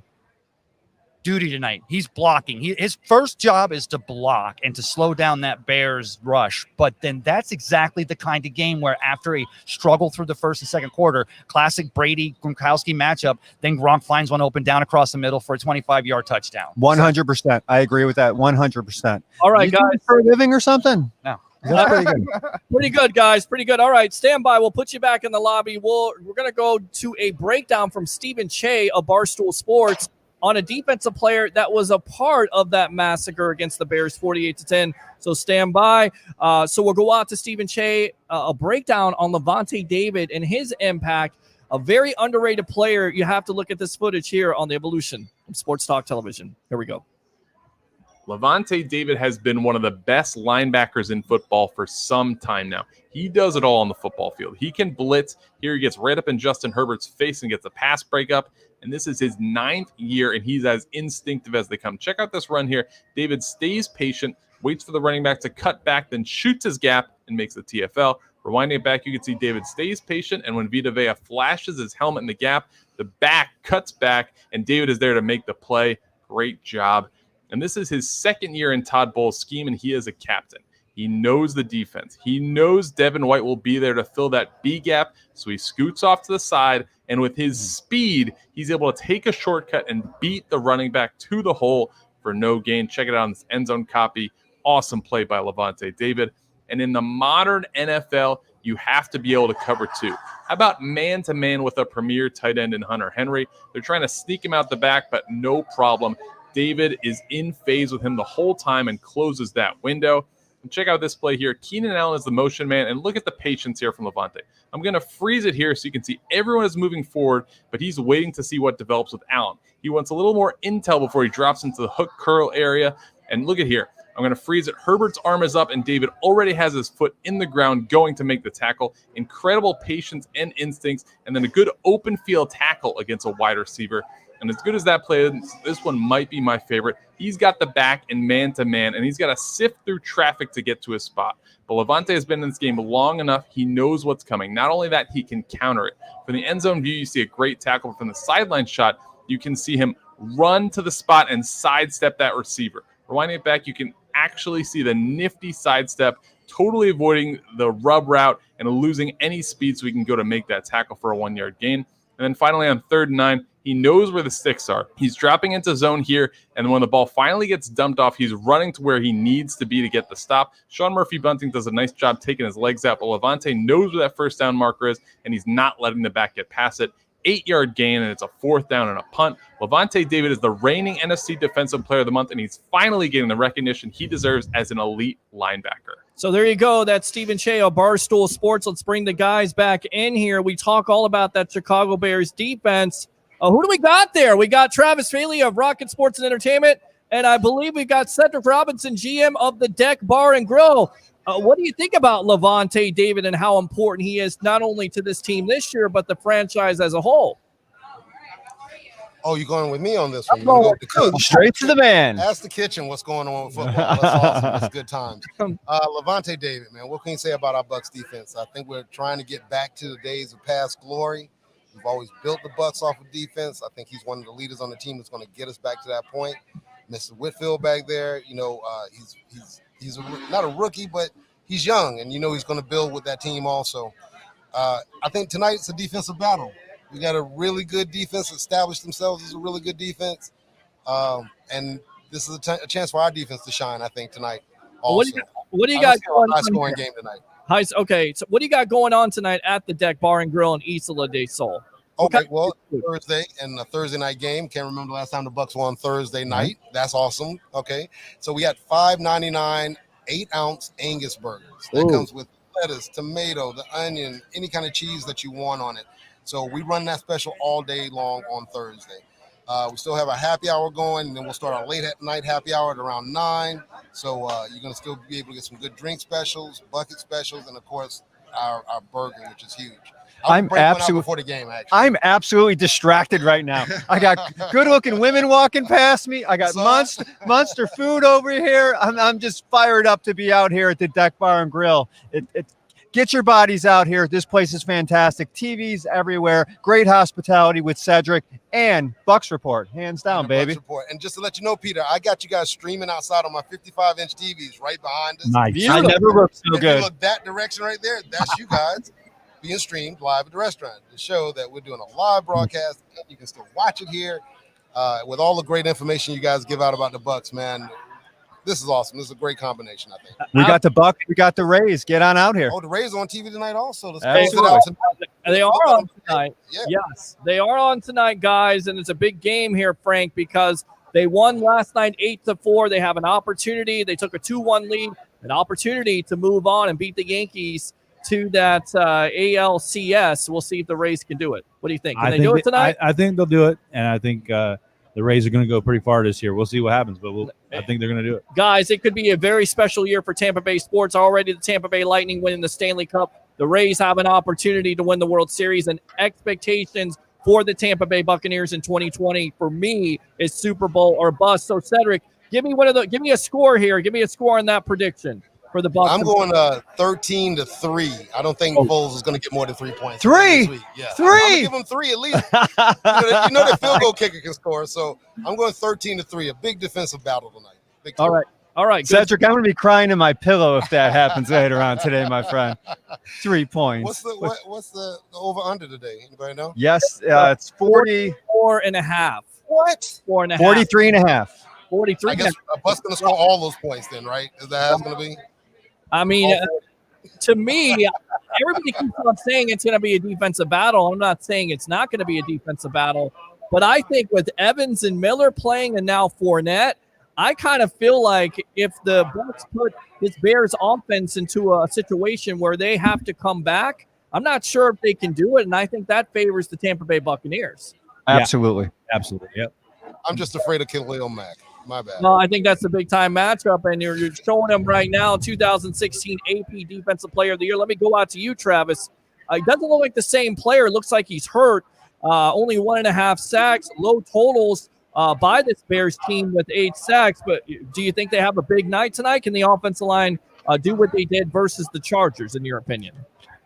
E: duty tonight. He's blocking. His first job is to block and to slow down that Bears rush. But then that's exactly the kind of game where after a struggle through the first and second quarter, classic Brady-Gronkowski matchup, then Gronk finds one open down across the middle for a 25-yard touchdown.
L: 100%. I agree with that 100%.
C: All right,
L: You do it for a living or something?
E: No.
L: That's pretty good.
C: Pretty good, guys. Pretty good. All right, stand by. We'll put you back in the lobby. We're going to go to a breakdown from Stephen Che of Barstool Sports on a defensive player that was a part of that massacre against the Bears, 48-10. So stand by. So we'll go out to Stephen Che, a breakdown on Lavonte David and his impact. A very underrated player. You have to look at this footage here on the Evolution from Sports Talk Television. Here we go.
M: Lavonte David has been one of the best linebackers in football for some time now. He does it all on the football field. He can blitz. Here he gets right up in Justin Herbert's face and gets a pass breakup. And this is his 9th year, and he's as instinctive as they come. Check out this run here. David stays patient, waits for the running back to cut back, then shoots his gap and makes the TFL. Rewinding it back, you can see David stays patient, and when Vita Vea flashes his helmet in the gap, the back cuts back, and David is there to make the play. Great job. And this is his 2nd year in Todd Bowles' scheme, and he is a captain. He knows the defense. He knows Devin White will be there to fill that B gap, so he scoots off to the side, and with his speed, he's able to take a shortcut and beat the running back to the hole for no gain. Check it out on this end zone copy. Awesome play by Lavonte David. And in the modern NFL, you have to be able to cover 2. How about man-to-man with a premier tight end in Hunter Henry? They're trying to sneak him out the back, but no problem. David is in phase with him the whole time and closes that window. And check out this play here. Keenan Allen is the motion man, and look at the patience here from Lavonte. I'm going to freeze it here so you can see everyone is moving forward, but he's waiting to see what develops with Allen. He wants a little more intel before he drops into the hook curl area. And look at here. I'm going to freeze it. Herbert's arm is up, and David already has his foot in the ground going to make the tackle. Incredible patience and instincts, and then a good open field tackle against a wide receiver. And as good as that play is, this one might be my favorite. He's got the back in man-to-man, and he's got to sift through traffic to get to his spot. But Lavonte has been in this game long enough. He knows what's coming. Not only that, he can counter it. From the end zone view, you see a great tackle. From the sideline shot, you can see him run to the spot and sidestep that receiver. Rewinding it back, you can actually see the nifty sidestep, totally avoiding the rub route and losing any speed so he can go to make that tackle for a 1-yard gain. And then finally on 3rd and 9, he knows where the sticks are. He's dropping into zone here, and when the ball finally gets dumped off, he's running to where he needs to be to get the stop. Sean Murphy-Bunting does a nice job taking his legs out, but Lavonte knows where that first down marker is, and he's not letting the back get past it. 8-yard gain, and it's a 4th down and a punt. Lavonte David is the reigning NFC Defensive Player of the Month, and he's finally getting the recognition he deserves as an elite linebacker.
C: So there you go. That's Stephen Che of Barstool Sports. Let's bring the guys back in here. We talk all about that Chicago Bears defense. Who do we got there? We got Travis Faley of Rocket Sports and Entertainment, and I believe we got Cedric Robinson, GM of the Deck Bar and Grill. What do you think about Lavonte David and how important he is not only to this team this year, but the franchise as a whole?
N: Oh, you're going with me on this one?
L: Go straight to the man.
N: Ask the kitchen what's going on with football. That's awesome. That's good times. Lavonte David, man, what can you say about our Bucs defense? I think we're trying to get back to the days of past glory. We've always built the Bucs off of defense. I think he's one of the leaders on the team that's going to get us back to that point. Mr. Whitfield back there, he's not a rookie, but he's young, and he's going to build with that team also. I think tonight it's a defensive battle. We got a really good defense established themselves as a really good defense, and this is a chance for our defense to shine, I think, tonight also.
C: What do you got going on?
N: High-scoring game tonight.
C: Okay, so what do you got going on tonight at the Deck Bar and Grill in Isla del Sol?
N: Okay, well, Thursday and a Thursday night game. Can't remember the last time the Bucs won Thursday night. That's awesome. Okay, so we got $5.99 8-ounce Angus burgers. That comes with lettuce, tomato, the onion, any kind of cheese that you want on it. So we run that special all day long on Thursday. We still have a happy hour going, and then we'll start our late at night happy hour at around 9. So you're going to still be able to get some good drink specials, bucket specials, and of course our burger, which is huge.
L: I'm absolutely distracted right now. I got good-looking women walking past me. I got monster food over here. I'm just fired up to be out here at the Deck Bar and Grill. Get your bodies out here. This place is fantastic. TVs everywhere. Great hospitality with Cedric and Bucs Report. Hands down, baby.
N: Bucs Report. And just to let you know, Peter, I got you guys streaming outside on my 55-inch TVs right behind us.
L: Nice. I never looked so
N: If
L: good.
N: you look that direction right there, that's you guys being streamed live at the restaurant to show that we're doing a live broadcast. You can still watch it here with all the great information you guys give out about the Bucs, man. This is awesome. This is a great combination, I think.
L: We got the Bucs. We got the Rays. Get on out here.
N: Oh, the Rays are on TV tonight also. Let's
L: Absolutely.
N: close it out tonight.
C: They are on tonight.
N: Yeah.
C: Yes, they are on tonight, guys, and it's a big game here, Frank, because they won last night 8-4. They have an opportunity. They took a 2-1 lead, an opportunity to move on and beat the Yankees to that ALCS. We'll see if the Rays can do it. What do you think? Can they do it tonight?
D: I think they'll do it, and I think the Rays are going to go pretty far this year. We'll see what happens, but I think they're going to do it.
C: Guys, it could be a very special year for Tampa Bay sports. Already the Tampa Bay Lightning winning the Stanley Cup. The Rays have an opportunity to win the World Series, and expectations for the Tampa Bay Buccaneers in 2020 for me is Super Bowl or bust. So Cedric, give me a score here. Give me a score on that prediction for the Bucs.
N: I'm going 13-3. I don't think Foles is going to get more than 3 points.
L: 3?
N: Yeah.
L: 3?
N: I'm going to give him 3 at least. you know the field goal kicker can score. So I'm going 13-3. A big defensive battle tonight. Big
C: All right. All right. Good.
L: Cedric, I'm going to be crying in my pillow if that happens later on today, my friend. 3 points.
N: What's the over-under today? Anybody know?
L: Yes, it's 40.
C: 4.5.
N: What?
C: 4.5.
L: 43.5.
C: 43.
N: I guess Bucs going to score all those points then, right? Is that how it's going to be?
C: I mean, to me, everybody keeps on saying it's going to be a defensive battle. I'm not saying it's not going to be a defensive battle, but I think with Evans and Miller playing and now Fournette, I kind of feel like if the Bucs put this Bears offense into a situation where they have to come back, I'm not sure if they can do it, and I think that favors the Tampa Bay Buccaneers.
L: Absolutely.
D: Absolutely. Yep.
N: I'm just afraid of Khalil Mack. My bad.
C: No, I think that's a big-time matchup, and you're showing them right now, 2016 AP Defensive Player of the Year. Let me go out to you, Travis. He doesn't look like the same player. It looks like he's hurt. Only 1.5 sacks, low totals by this Bears team with 8 sacks. But do you think they have a big night tonight? Can the offensive line do what they did versus the Chargers, in your opinion?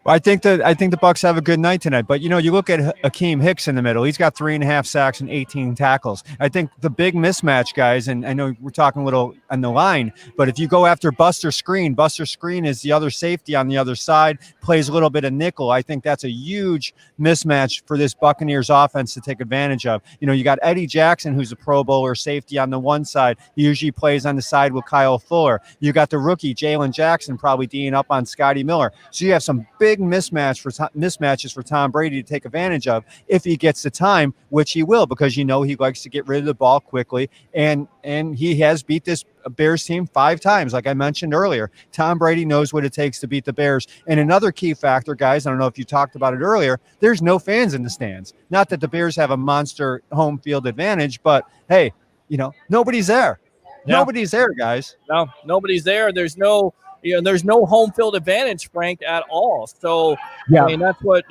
L: Well, I think the Bucs have a good night tonight, but you look at Akeem Hicks in the middle. He's got 3.5 sacks and 18 tackles. I think the big mismatch, guys, and I know we're talking a little on the line, but if you go after Buster Screen is the other safety on the other side, plays a little bit of nickel. I think that's a huge mismatch for this Buccaneers offense to take advantage of. You got Eddie Jackson, who's a Pro Bowler safety on the one side. He usually plays on the side with Kyle Fuller. You got the rookie Jalen Jackson probably D'ing up on Scotty Miller. So you have some big mismatches for Tom Brady to take advantage of if he gets the time, which he will, because he likes to get rid of the ball quickly, and he has beat this Bears team 5 times, like I mentioned earlier. Tom Brady knows what it takes to beat the Bears. And another key factor, guys, I don't know if you talked about it earlier, there's no fans in the stands. Not that the Bears have a monster home field advantage, but hey, nobody's there.
C: Yeah.
L: Nobody's there, guys.
C: No, nobody's there. There's no home field advantage, Frank, at all. So
L: yeah,
C: I mean, that's what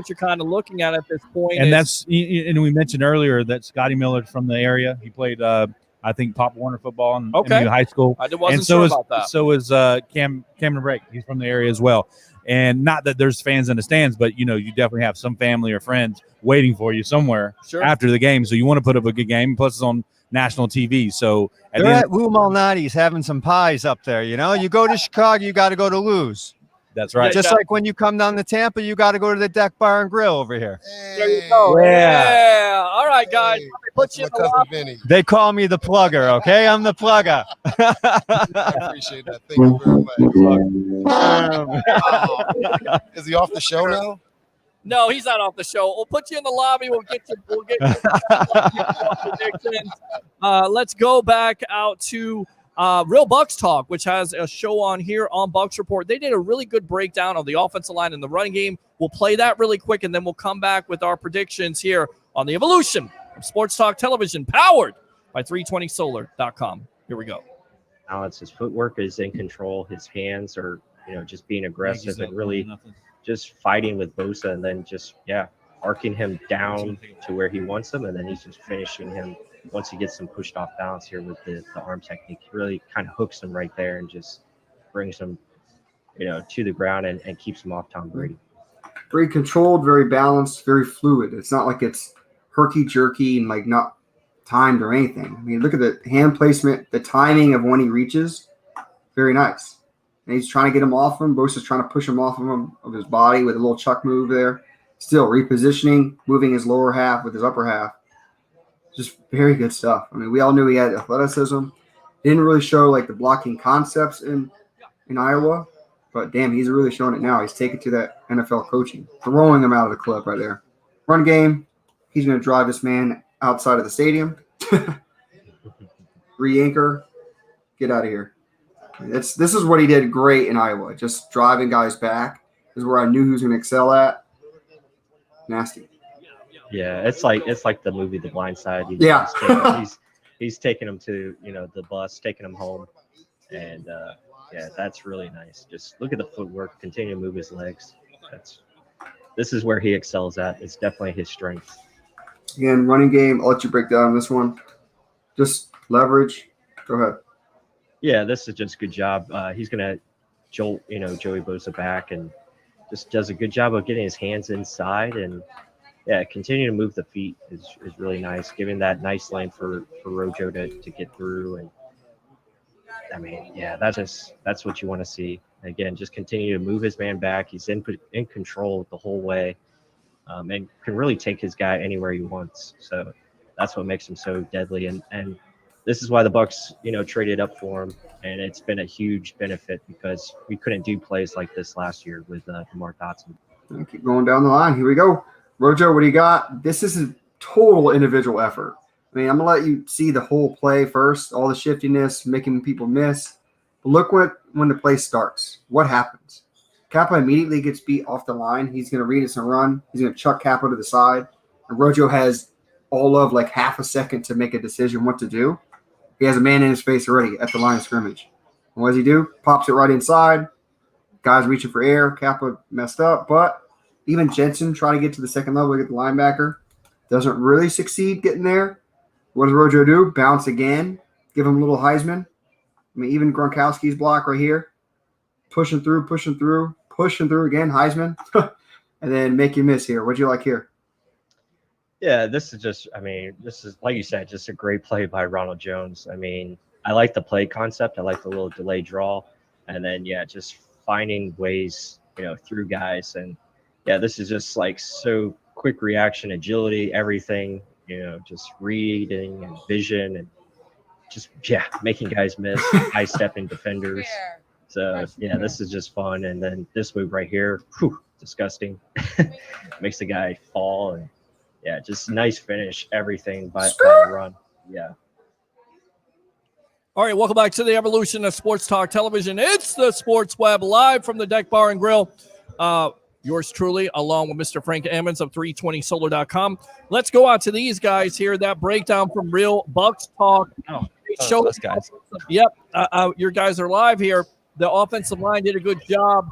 C: you're kind of looking at this point.
D: And and we mentioned earlier that Scotty Miller from the area. He played, I think, Pop Warner football in MU high school.
C: I wasn't sure about that.
D: So is Cameron Brake. He's from the area as well. And not that there's fans in the stands, but you definitely have some family or friends waiting for you somewhere after the game. So you want to put up a good game. Plus, it's on national TV. So
L: they're at Lou Malnati's having some pies up there. You go to Chicago, you got to go to Lou's.
D: That's right.
L: Just like when you come down to Tampa, you got to go to the Deck Bar and Grill over here.
C: There you go. Yeah. All right, guys. Put you in the lobby.
L: They call me the plugger. Okay, I'm the plugger.
N: I appreciate that. Thank you very much. Is he off the show now?
C: No, he's not off the show. We'll put you in the lobby. We'll get you predictions. Let's go back out to Real Bucs Talk, which has a show on here on Bucs Report. They did a really good breakdown of the offensive line and the running game. We'll play that really quick, and then we'll come back with our predictions here on the evolution of Sports Talk Television, powered by 320solar.com. Here we go.
O: Alex, his footwork is in control. His hands are, just being aggressive and really just fighting with Bosa, and then just arcing him down to where he wants him, and then he's just finishing him once he gets him pushed off balance here with the arm technique. He really kind of hooks him right there and just brings him to the ground and keeps him off Tom Brady.
P: Very controlled, very balanced, very fluid. It's not like it's herky jerky and like not timed or anything. I mean, look at the hand placement, the timing of when he reaches, very nice. And he's trying to get him off him. Bosa's trying to push him off of him, of his body with a little chuck move there. Still repositioning, moving his lower half with his upper half. Just very good stuff. I mean, we all knew he had athleticism. Didn't really show like the blocking concepts in Iowa, but damn, he's really showing it now. He's taken to that NFL coaching, throwing him out of the club right there. Run game, he's going to drive this man outside of the stadium. Re-anchor, get out of here. This is what he did great in Iowa, just driving guys back. This is where I knew he was going to excel at. Nasty.
O: Yeah, it's like the movie The Blind Side. He's taking him to the bus, taking him home, and that's really nice. Just look at the footwork, continue to move his legs. This is where he excels at. It's definitely his strength.
P: Again, running game. I'll let you break down this one. Just leverage. Go ahead.
O: Yeah, this is just a good job. He's gonna jolt Joey Bosa back and just does a good job of getting his hands inside and. Yeah, continue to move the feet is really nice, giving that nice lane for Rojo to get through. And I mean, yeah, that's what you want to see. Again, just continue to move his man back. He's in control the whole way, and can really take his guy anywhere he wants. So that's what makes him so deadly. And this is why the Bucs, traded up for him, and it's been a huge benefit because we couldn't do plays like this last year with DeMar Dotson.
P: Keep going down the line. Here we go. Rojo, what do you got? This is a total individual effort. I mean, I'm going to let you see the whole play first, all the shiftiness, making people miss. But look when the play starts. What happens? Kappa immediately gets beat off the line. He's going to read us and run. He's going to chuck Kappa to the side. And Rojo has all of like half a second to make a decision what to do. He has a man in his face already at the line of scrimmage. And what does he do? Pops it right inside. Guys reaching for air. Kappa messed up, but even Jensen trying to get to the second level to get the linebacker. Doesn't really succeed getting there. What does Rojo do? Bounce again. Give him a little Heisman. I mean, even Gronkowski's block right here. Pushing through again. Heisman. And then make you miss here. What'd you like here?
O: Yeah, this is like you said, just a great play by Ronald Jones. I mean, I like the play concept. I like the little delay draw. And then, just finding ways, through guys. And, yeah, this is just like so quick reaction, agility, everything, just reading and vision and just, making guys miss, high stepping defenders. So, this is just fun. And then this move right here, disgusting. Makes the guy fall. And, just nice finish, everything by the run. Yeah.
C: All right, welcome back to the evolution of Sports Talk Television. It's the Sports Web live from the Deck Bar and Grill. Yours truly, along with Mr. Frank Emmons of 320solar.com. Let's go out to these guys here. That breakdown from Real Bucs Talk.
E: Those guys.
C: Yep, your guys are live here. The offensive line did a good job.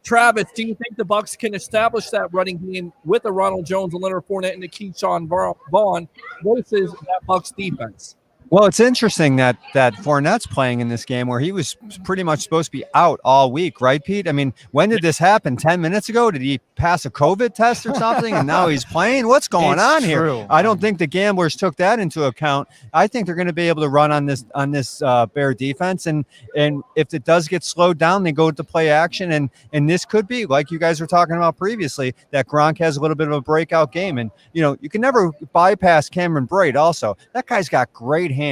C: Travis, do you think the Bucs can establish that running game with a Ronald Jones and Leonard Fournette and the Keyshawn Vaughn versus that Bucs defense?
L: Well, it's interesting that Fournette's playing in this game where he was pretty much supposed to be out all week, right, Pete? I mean, when did this happen? 10 minutes ago? Did he pass a COVID test or something and now he's playing? What's going on here? I don't think the gamblers took that into account. I think they're going to be able to run on this Bear defense, and if it does get slowed down, they go to play action, and this could be, like you guys were talking about previously, that Gronk has a little bit of a breakout game, and you can never bypass Cameron Brate also. That guy's got great hands.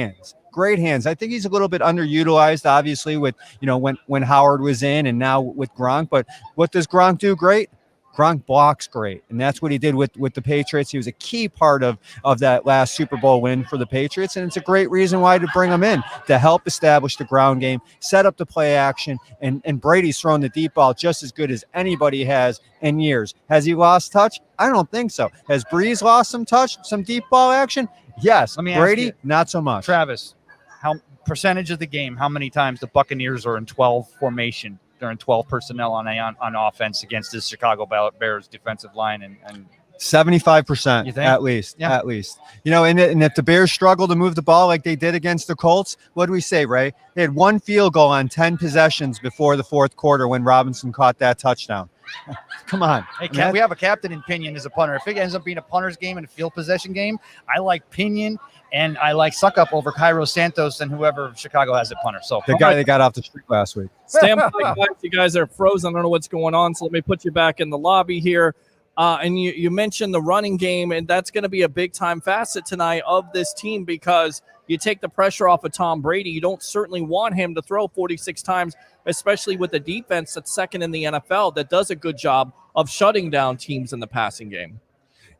L: I think he's a little bit underutilized, obviously, with when Howard was in and now with Gronk. But what does Gronk do great? Gronk blocks great, and that's what he did with the Patriots. He was a key part of that last Super Bowl win for the Patriots, and it's a great reason why to bring him in to help establish the ground game, set up the play action, and Brady's thrown the deep ball just as good as anybody has in years. Has he lost touch? I don't think so. Has Breeze lost some touch, some deep ball action? Yes.
E: Let me
L: Brady,
E: ask you,
L: not so much.
E: Travis, how percentage of the game, how many times the Buccaneers are in 12 formation? They're in 12 personnel on offense against this Chicago Bears defensive line and
L: 75%
E: You think?
L: at least.
E: Yeah.
L: At least. And if the Bears struggle to move the ball like they did against the Colts, what do we say, Ray? They had 1 field goal on 10 possessions before the fourth quarter when Robinson caught that touchdown. Come on.
E: Hey, we have a captain in Pinion as a punter. If it ends up being a punter's game and a field possession game, I like Pinion and I like Suck Up over Cairo Santos and whoever Chicago has at punter. So
L: The guy that got off the street last week.
C: Stand by, guys. You guys are frozen. I don't know what's going on, so let me put you back in the lobby here. And you mentioned the running game, and that's going to be a big-time facet tonight of this team because you take the pressure off of Tom Brady. You don't certainly want him to throw 46 times, especially with a defense that's second in the NFL that does a good job of shutting down teams in the passing game.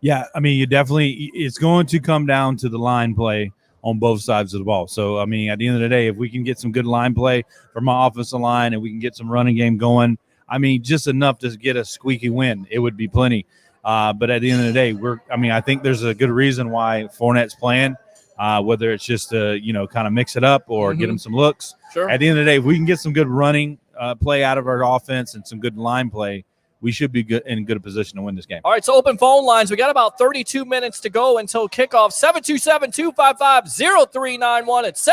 D: Yeah, I mean, it's going to come down to the line play on both sides of the ball. So, I mean, at the end of the day, if we can get some good line play from our offensive line and we can get some running game going, I mean, just enough to get a squeaky win, it would be plenty. But at the end of the day, I think there's a good reason why Fournette's playing, whether it's just to, kind of mix it up or get him some looks.
C: Sure.
D: At the end of the day, if we can get some good running play out of our offense and some good line play, we should be in a good position to win this game.
C: All right, so open phone lines. We got about 32 minutes to go until kickoff. 727-255-0391. It's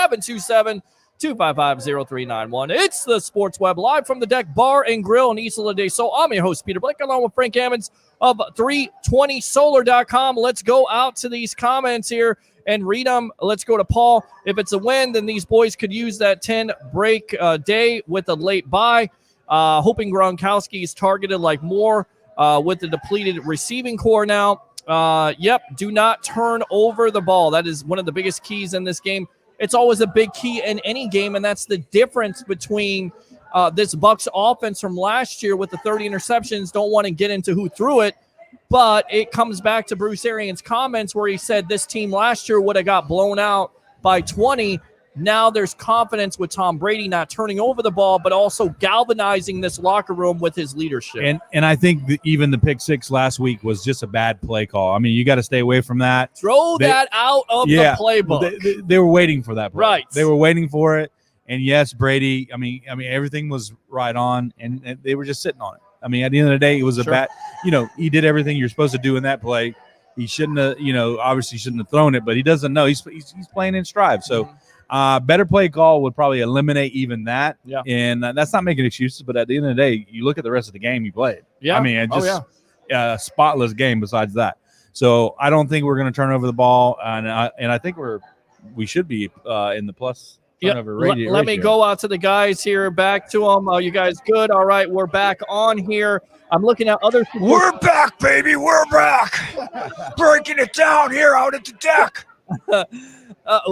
C: 727-255-0391. It's the Sports Web live from the Deck Bar and Grill in Isla de Sol. I'm your host, Peter Blake, along with Frank Ammons of 320solar.com. Let's go out to these comments here and read them. Let's go to Paul. If it's a win, then these boys could use that 10-break day with a late bye. Hoping Gronkowski is targeted like more with the depleted receiving core now. Yep, do not turn over the ball. That is one of the biggest keys in this game. It's always a big key in any game, and that's the difference between this Bucs offense from last year with the 30 interceptions. Don't want to get into who threw it, but it comes back to Bruce Arians' comments where he said this team last year would have got blown out by 20. Now there's confidence with Tom Brady not turning over the ball, but also galvanizing this locker room with his leadership.
D: And I think even the pick six last week was just a bad play call. I mean, you got to stay away from that.
C: Throw that out of the playbook.
D: They were waiting for that play.
C: Right.
D: They were waiting for it. And yes, Brady, I mean, everything was right on, and they were just sitting on it. I mean, at the end of the day, it was a bad, he did everything you're supposed to do in that play. He shouldn't have, obviously shouldn't have thrown it, but he doesn't know. He's playing in stride. So, better play call would probably eliminate even that.
C: Yeah.
D: And that's not making excuses, but at the end of the day, you look at the rest of the game he played.
C: Yeah.
D: I mean, it just a spotless game besides that. So I don't think we're going to turn over the ball. And I think we should be in the plus turnover ratio.
C: Let me go out to the guys here, back to them. You guys good? All right, we're back on here. I'm looking at other.
L: We're back, baby. We're back. Breaking it down here out at the deck.
C: Well,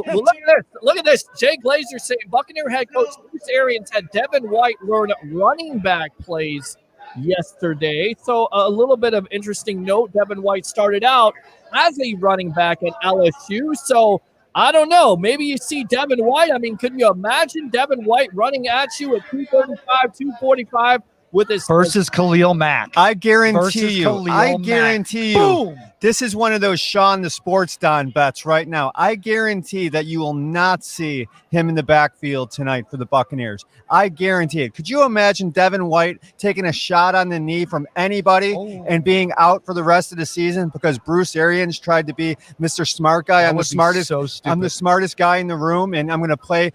C: look at this. Look at this. Jay Glazer saying Buccaneer head coach Bruce Arians had Devin White learn running back plays yesterday. So a little bit of interesting note. Devin White started out as a running back at LSU. So I don't know. Maybe you see Devin White. I mean, can you imagine Devin White running at you at 235, 245 with his
E: versus Khalil Mack?
L: I guarantee you.
E: Boom.
L: This is one of those Sean the Sports Don bets right now. I guarantee that you will not see him in the backfield tonight for the Buccaneers. I guarantee it. Could you imagine Devin White taking a shot on the knee from anybody and being out for the rest of the season because Bruce Arians tried to be Mr. Smart Guy? I'm the smartest. I'm the smartest guy in the room, and I'm going to play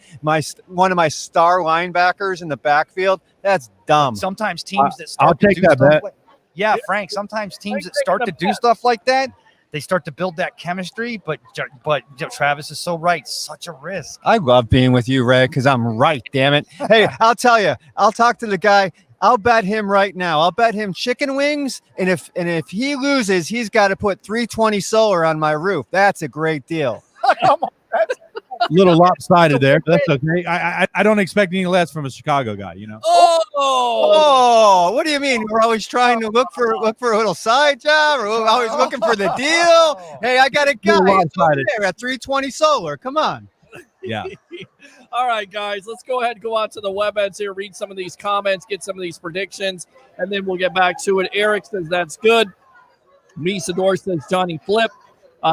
L: one of my star linebackers in the backfield. That's dumb.
E: Sometimes teams that start
D: I'll take that bet.
E: Yeah, Frank. Sometimes teams that start to do stuff like that, they start to build that chemistry. But Travis is so right. Such a risk.
L: I love being with you, Ray, because I'm right. Damn it. Hey, I'll tell you. I'll talk to the guy. I'll bet him right now. I'll bet him chicken wings. And if he loses, he's got to put 320 solar on my roof. That's a great deal.
E: Come on.
D: Little lopsided there, but that's okay. I don't expect any less from a Chicago guy,
L: Oh, what do you mean? We're always trying to look for a little side job, or we're always looking for the deal. Hey, I got a guy there at 320 solar. Come on.
D: Yeah.
C: All right, guys, let's go ahead and go out to the web ads here, read some of these comments, get some of these predictions, and then we'll get back to it. Eric says that's good. Misador says Johnny Flip.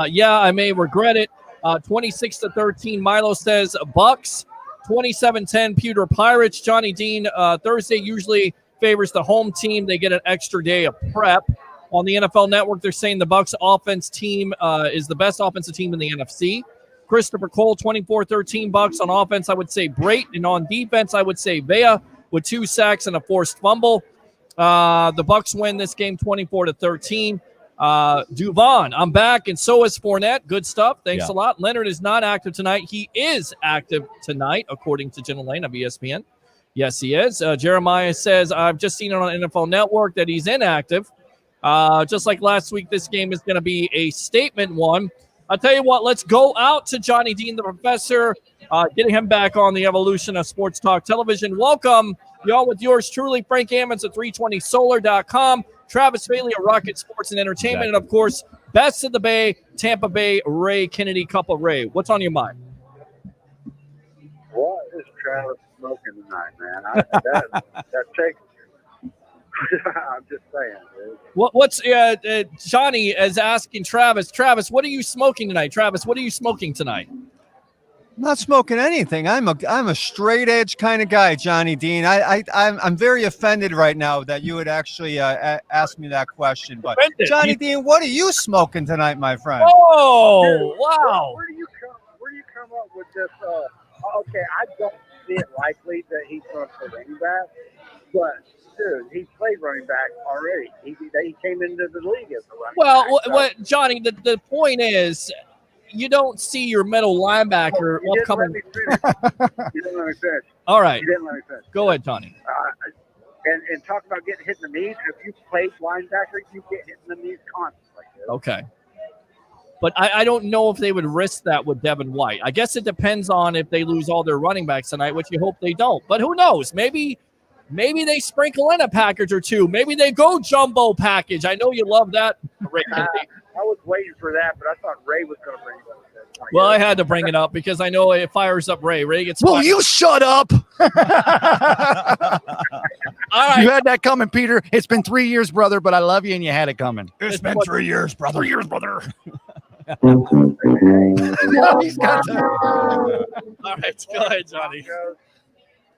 C: Yeah, I may regret it. 26-13. Milo says Bucks. 27-10. Pewter Pirates. Johnny Dean. Thursday usually favors the home team. They get an extra day of prep. On the NFL Network, they're saying the Bucs offense team is the best offensive team in the NFC. Christopher Cole, 24-13 Bucs on offense. I would say Brait, and on defense, I would say Vea with 2 sacks and a forced fumble. The Bucs win this game 24-13. Duvon, I'm back, and so is Fournette. Good stuff. Thanks a lot. Leonard is not active tonight. He is active tonight, according to Jenna Lane of ESPN. Yes, he is. Jeremiah says, I've just seen it on NFL Network that he's inactive. Just like last week, this game is going to be a statement one. I'll tell you what, let's go out to Johnny Dean, the professor, getting him back on the evolution of Sports Talk Television. Welcome, y'all, with yours truly, Frank Ammons at 320solar.com, Travis Bailey of Rocket Sports and Entertainment, and, of course, Best of the Bay, Tampa Bay, Ray Kennedy, Couple Ray. What's on your mind?
J: What is Travis smoking tonight, man? That takes. I'm just saying, dude.
C: What's Johnny is asking Travis. Travis, what are you smoking tonight? Travis, what are you smoking tonight?
L: I'm not smoking anything. I'm a straight edge kind of guy, Johnny Dean. I'm very offended right now that you would actually ask me that question. But Johnny Dean, what are you smoking tonight, my friend?
C: Oh,
J: Dude,
C: wow!
J: Where do you come up with this? Okay, I don't see it likely that he's going to play running back, but dude, he played running back already. He came into the league as a running back.
C: Well, what Johnny? The point is, you don't see your middle linebacker
J: You didn't let
C: upcoming.
J: me finish. You didn't let me finish.
C: All right,
J: You didn't let me finish.
C: go ahead, Johnny.
J: And talk about getting hit in the knees. If you play linebacker, you get hit in the knees constantly. Dude.
C: Okay. But I don't know if they would risk that with Devin White. I guess it depends on if they lose all their running backs tonight, which you hope they don't. But who knows? Maybe they sprinkle in a package or two. Maybe they go jumbo package. I know you love that, Ray Kennedy.
J: I was waiting for that, but I thought Ray was going to bring it up.
C: Well, I had to bring it up because I know it fires up Ray. Ray gets
Q: Will
C: fired.
Q: you shut up?
C: All right.
Q: You had that coming, Peter. It's been 3 years, brother, but I love you and you had it coming.
C: It's been 3
Q: years, brother. 3 years, brother.
J: He's
Q: got that.
C: All right, go ahead, Johnny.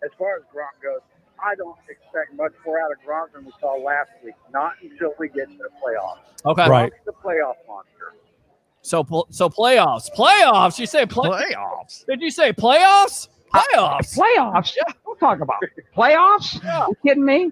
J: As far as Gronk goes, I don't expect much more out of Gronk than we saw last week. Not until we get to the playoffs.
C: Okay.
J: Gronk's the playoff monster.
C: So playoffs. Playoffs? You say
Q: playoffs?
C: Did you say playoffs? Playoffs.
R: Playoffs? Yeah. We'll talk about playoffs.
C: Yeah.
R: You kidding me?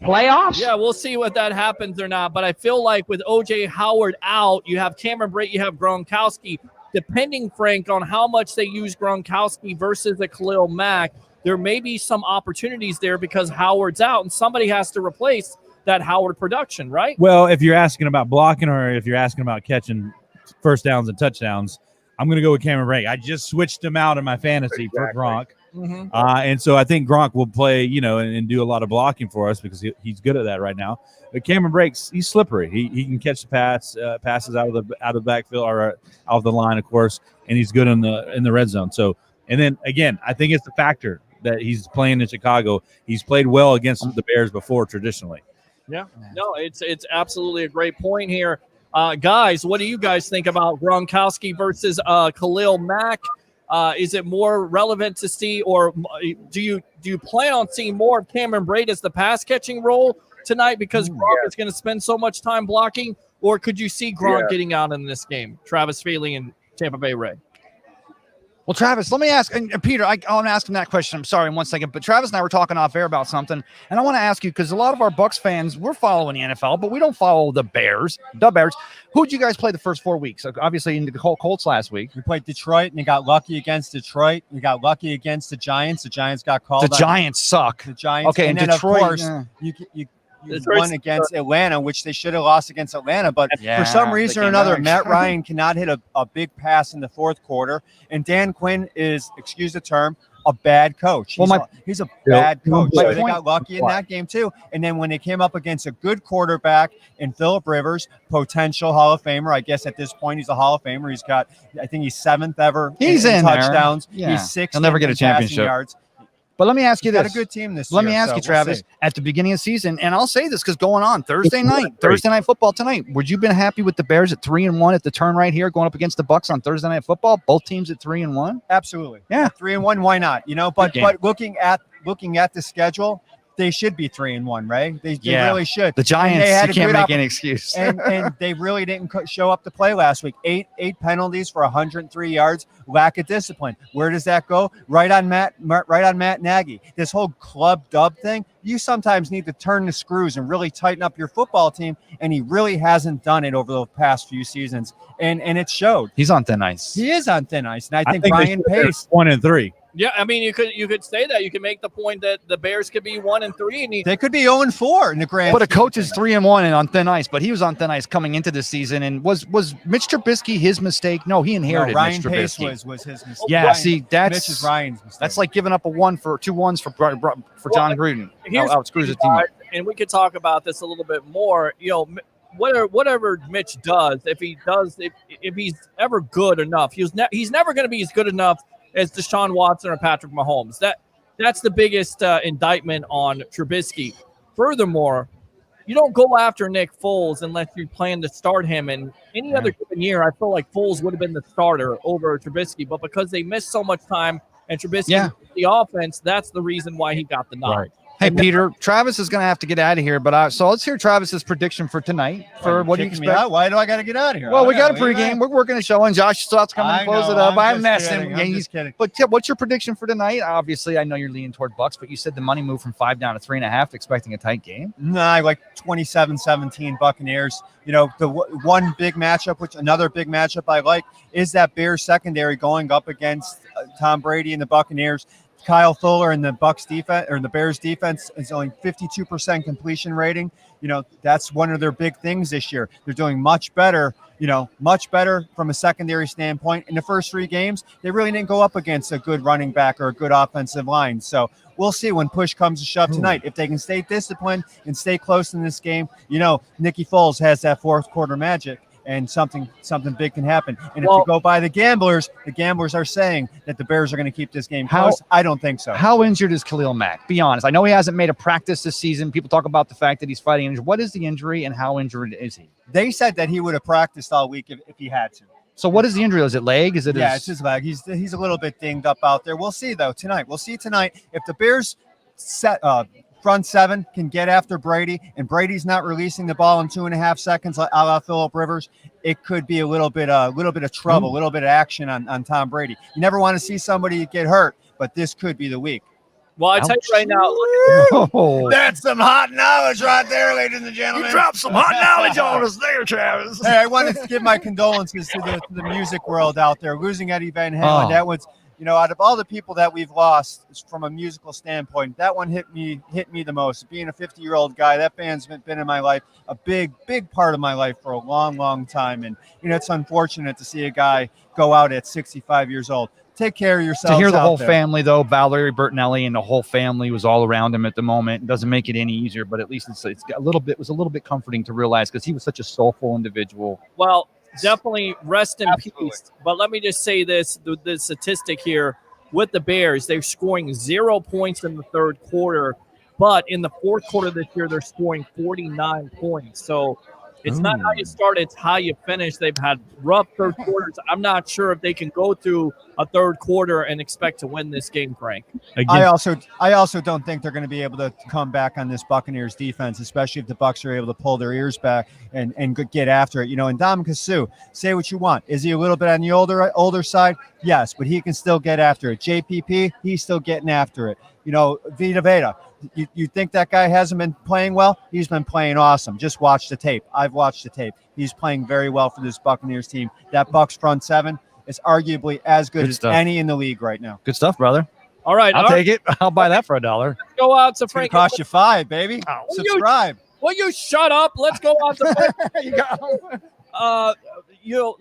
R: Playoffs?
C: Yeah, we'll see what that happens or not. But I feel like with O.J. Howard out, you have Cameron Brate, you have Gronkowski. Depending, Frank, on how much they use Gronkowski versus the Khalil Mack, there may be some opportunities there because Howard's out and somebody has to replace that Howard production, right?
D: Well, if you're asking about blocking or if you're asking about catching first downs and touchdowns, I'm going to go with Cameron Brate. I just switched him out in my fantasy for Gronk.
C: Mm-hmm.
D: And so I think Gronk will play, and do a lot of blocking for us because he's good at that right now. But Cameron Brate, he's slippery. He can catch the passes out of the backfield or out of the line, of course, and he's good in the red zone. So, and then again, I think it's the factor that he's playing in Chicago. He's played well against the Bears before traditionally.
C: Yeah, no, it's absolutely a great point here. Guys, what do you guys think about Gronkowski versus Khalil Mack? Is it more relevant to see, or do you plan on seeing more of Cameron Brate as the pass catching role tonight because Gronk is going to spend so much time blocking, or could you see Gronk getting out in this game? Travis Feely and Tampa Bay Ray.
Q: Well, Travis, let me ask, and Peter, I want to ask him that question. I'm sorry in 1 second, but Travis and I were talking off air about something, and I want to ask you, because a lot of our Bucs fans, we're following the NFL, but we don't follow the Bears. Who'd you guys play the first 4 weeks? Obviously, in the Colts last week.
L: We played Detroit, and you got lucky against Detroit. We got lucky against the Giants. The Giants got called.
Q: The Giants suck.
L: The Giants.
Q: Okay,
L: and
Q: and
L: then,
Q: Detroit,
L: of course, you won against Atlanta, which they should have lost against Atlanta. But for some reason or another, Matt Ryan cannot hit a big pass in the fourth quarter. And Dan Quinn is, excuse the term, a bad coach. He's a bad coach. So they got lucky in that game too. And then when they came up against a good quarterback in Phillip Rivers, potential Hall of Famer, I guess at this point he's a Hall of Famer. He's got, I think he's 7th ever in touchdowns.
Q: Yeah.
L: He's 6th.
Q: He'll never get a championship.
L: Yards.
Q: But let me ask you
L: He's
Q: this.
L: got a good team this
Q: Let
L: year.
Q: me ask
L: so
Q: you, Travis,
L: we'll see.
Q: at the beginning of the season, and I'll say this because going on Thursday night football tonight, would you been happy with the Bears at 3-1 at the turn right here, going up against the Bucs on Thursday Night Football? Both teams at 3-1?
L: Absolutely.
Q: Yeah.
L: 3-1, why not? But looking at the schedule, they should be 3-1, right? They
Q: Yeah.
L: really should.
Q: The
L: And
Q: Giants,
L: they had
Q: you
L: a
Q: can't
L: good
Q: make any excuse.
L: and they really didn't show up to play last week. Eight penalties for 103 yards. Lack of discipline. Where does that go? Right on Matt Nagy. This whole club dub thing. You sometimes need to turn the screws and really tighten up your football team, and he really hasn't done it over the past few seasons, and it showed.
Q: He's on thin ice.
L: He is on thin ice, and I think
D: they
L: Ryan
D: should have
L: Pace.
D: 1-3.
C: Yeah, I mean, you could say that. You could make the point that the Bears could be 1-3, and
L: They could be 0-4 in the grand.
Q: But a coach is 3-1 and on thin ice. But he was on thin ice coming into the season. And was Mitch Trubisky his mistake? No, he inherited
L: Ryan
Q: Mitch
L: Pace
Q: Trubisky.
L: was his mistake.
Q: Yeah,
L: Ryan-
Q: see, that's
L: Mitch is Ryan's mistake.
Q: That's like giving up 2 1s for John Gruden.
C: Here's
Q: How it screws the team up.
C: and we could talk about this a little bit more. You know, whatever Mitch does, if he's ever good enough, he's never going to be as good enough as Deshaun Watson or Patrick Mahomes. That's the biggest indictment on Trubisky. Furthermore, you don't go after Nick Foles unless you plan to start him. And any other given year, I feel like Foles would have been the starter over Trubisky. But because they missed so much time and Trubisky the offense, that's the reason why he got the nod.
Q: Right. Hey, Peter, Travis is going to have to get out of here. But so let's hear Travis's prediction for tonight. For what do you
L: Kicking me
Q: expect?
L: out? Why do I got to get out of here?
Q: Well, we got a
L: What do you
Q: pregame.
L: mean?
Q: We're working the show, and Josh thoughts coming
L: I
Q: to close
L: know,
Q: it up.
L: I'm
Q: I'm
L: just
Q: messing.
L: kidding,
Q: Yeah,
L: I'm just kidding.
Q: But what's your prediction for tonight? Obviously, I know you're leaning toward Bucks, but you said the money moved from 5 down to 3.5, expecting a tight game.
L: No, I like 27-17 Buccaneers. You know, the one big matchup, which another big matchup I like, is that Bears secondary going up against Tom Brady and the Buccaneers. Kyle Fuller and the Bucs defense or the Bears defense is only 52% completion rating. You know, that's one of their big things this year. They're doing much better, much better from a secondary standpoint. In the first 3 games, they really didn't go up against a good running back or a good offensive line. So we'll see when push comes to shove tonight. If they can stay disciplined and stay close in this game, Nicky Foles has that fourth quarter magic. And something big can happen. And if you go by the gamblers are saying that the Bears are going to keep this game close. I don't think so.
Q: How injured is Khalil Mack? Be honest. I know he hasn't made a practice this season. People talk about the fact that he's fighting injury. What is the injury and how injured is he?
L: They said that he would have practiced all week if he had to.
Q: So what is the injury? Is it leg? Is it?
L: It's his leg. He's a little bit dinged up out there. We'll see though tonight. We'll see tonight if the Bears front 7 can get after Brady, and Brady's not releasing the ball in 2.5 seconds, a la Phillip Rivers. It could be a little bit of trouble, a little bit of action on Tom Brady. You never want to see somebody get hurt, but this could be the week.
C: Well, I tell you right now,
L: that's some hot knowledge right there, ladies and gentlemen.
Q: You dropped some hot knowledge on us there, Travis.
L: Hey, I want to give my condolences to the music world out there. Losing Eddie Van Halen, that was, out of all the people that we've lost from a musical standpoint, that one hit me the most. Being a 50-year-old guy, that band's been in my life, a big part of my life for a long time. And, it's unfortunate to see a guy go out at 65 years old. Take care of yourself.
Q: To hear the whole family, though, Valerie Bertinelli and the whole family was all around him at the moment. It doesn't make it any easier, but at least it was a little bit comforting to realize because he was such a soulful individual.
C: Well, definitely rest in peace. But let me just say this, the statistic here with the Bears, they're scoring 0 points in the third quarter, but in the fourth quarter this year, they're scoring 49 points. So it's not how you start, it's how you finish. They've had rough third quarters. I'm not sure if they can go through a third quarter and expect to win this game, Frank.
L: I also don't think they're going to be able to come back on this Buccaneers defense, especially if the Bucs are able to pull their ears back and get after it. And Ndamukong Suh, say what you want. Is he a little bit on the older side? Yes, but he can still get after it. JPP, he's still getting after it. Vita Veda. You think that guy hasn't been playing well? He's been playing awesome. Just watch the tape. I've watched the tape. He's playing very well for this Buccaneers team. That Bucs front 7 is arguably as good as any in the league right now.
Q: Good stuff, brother.
C: All right.
Q: I'll take it. I'll buy that for $1.
C: Let's go out to
L: It's
C: Frank.
L: going to cost you $5, baby. Subscribe.
C: Will you shut up? Let's go out to Frank.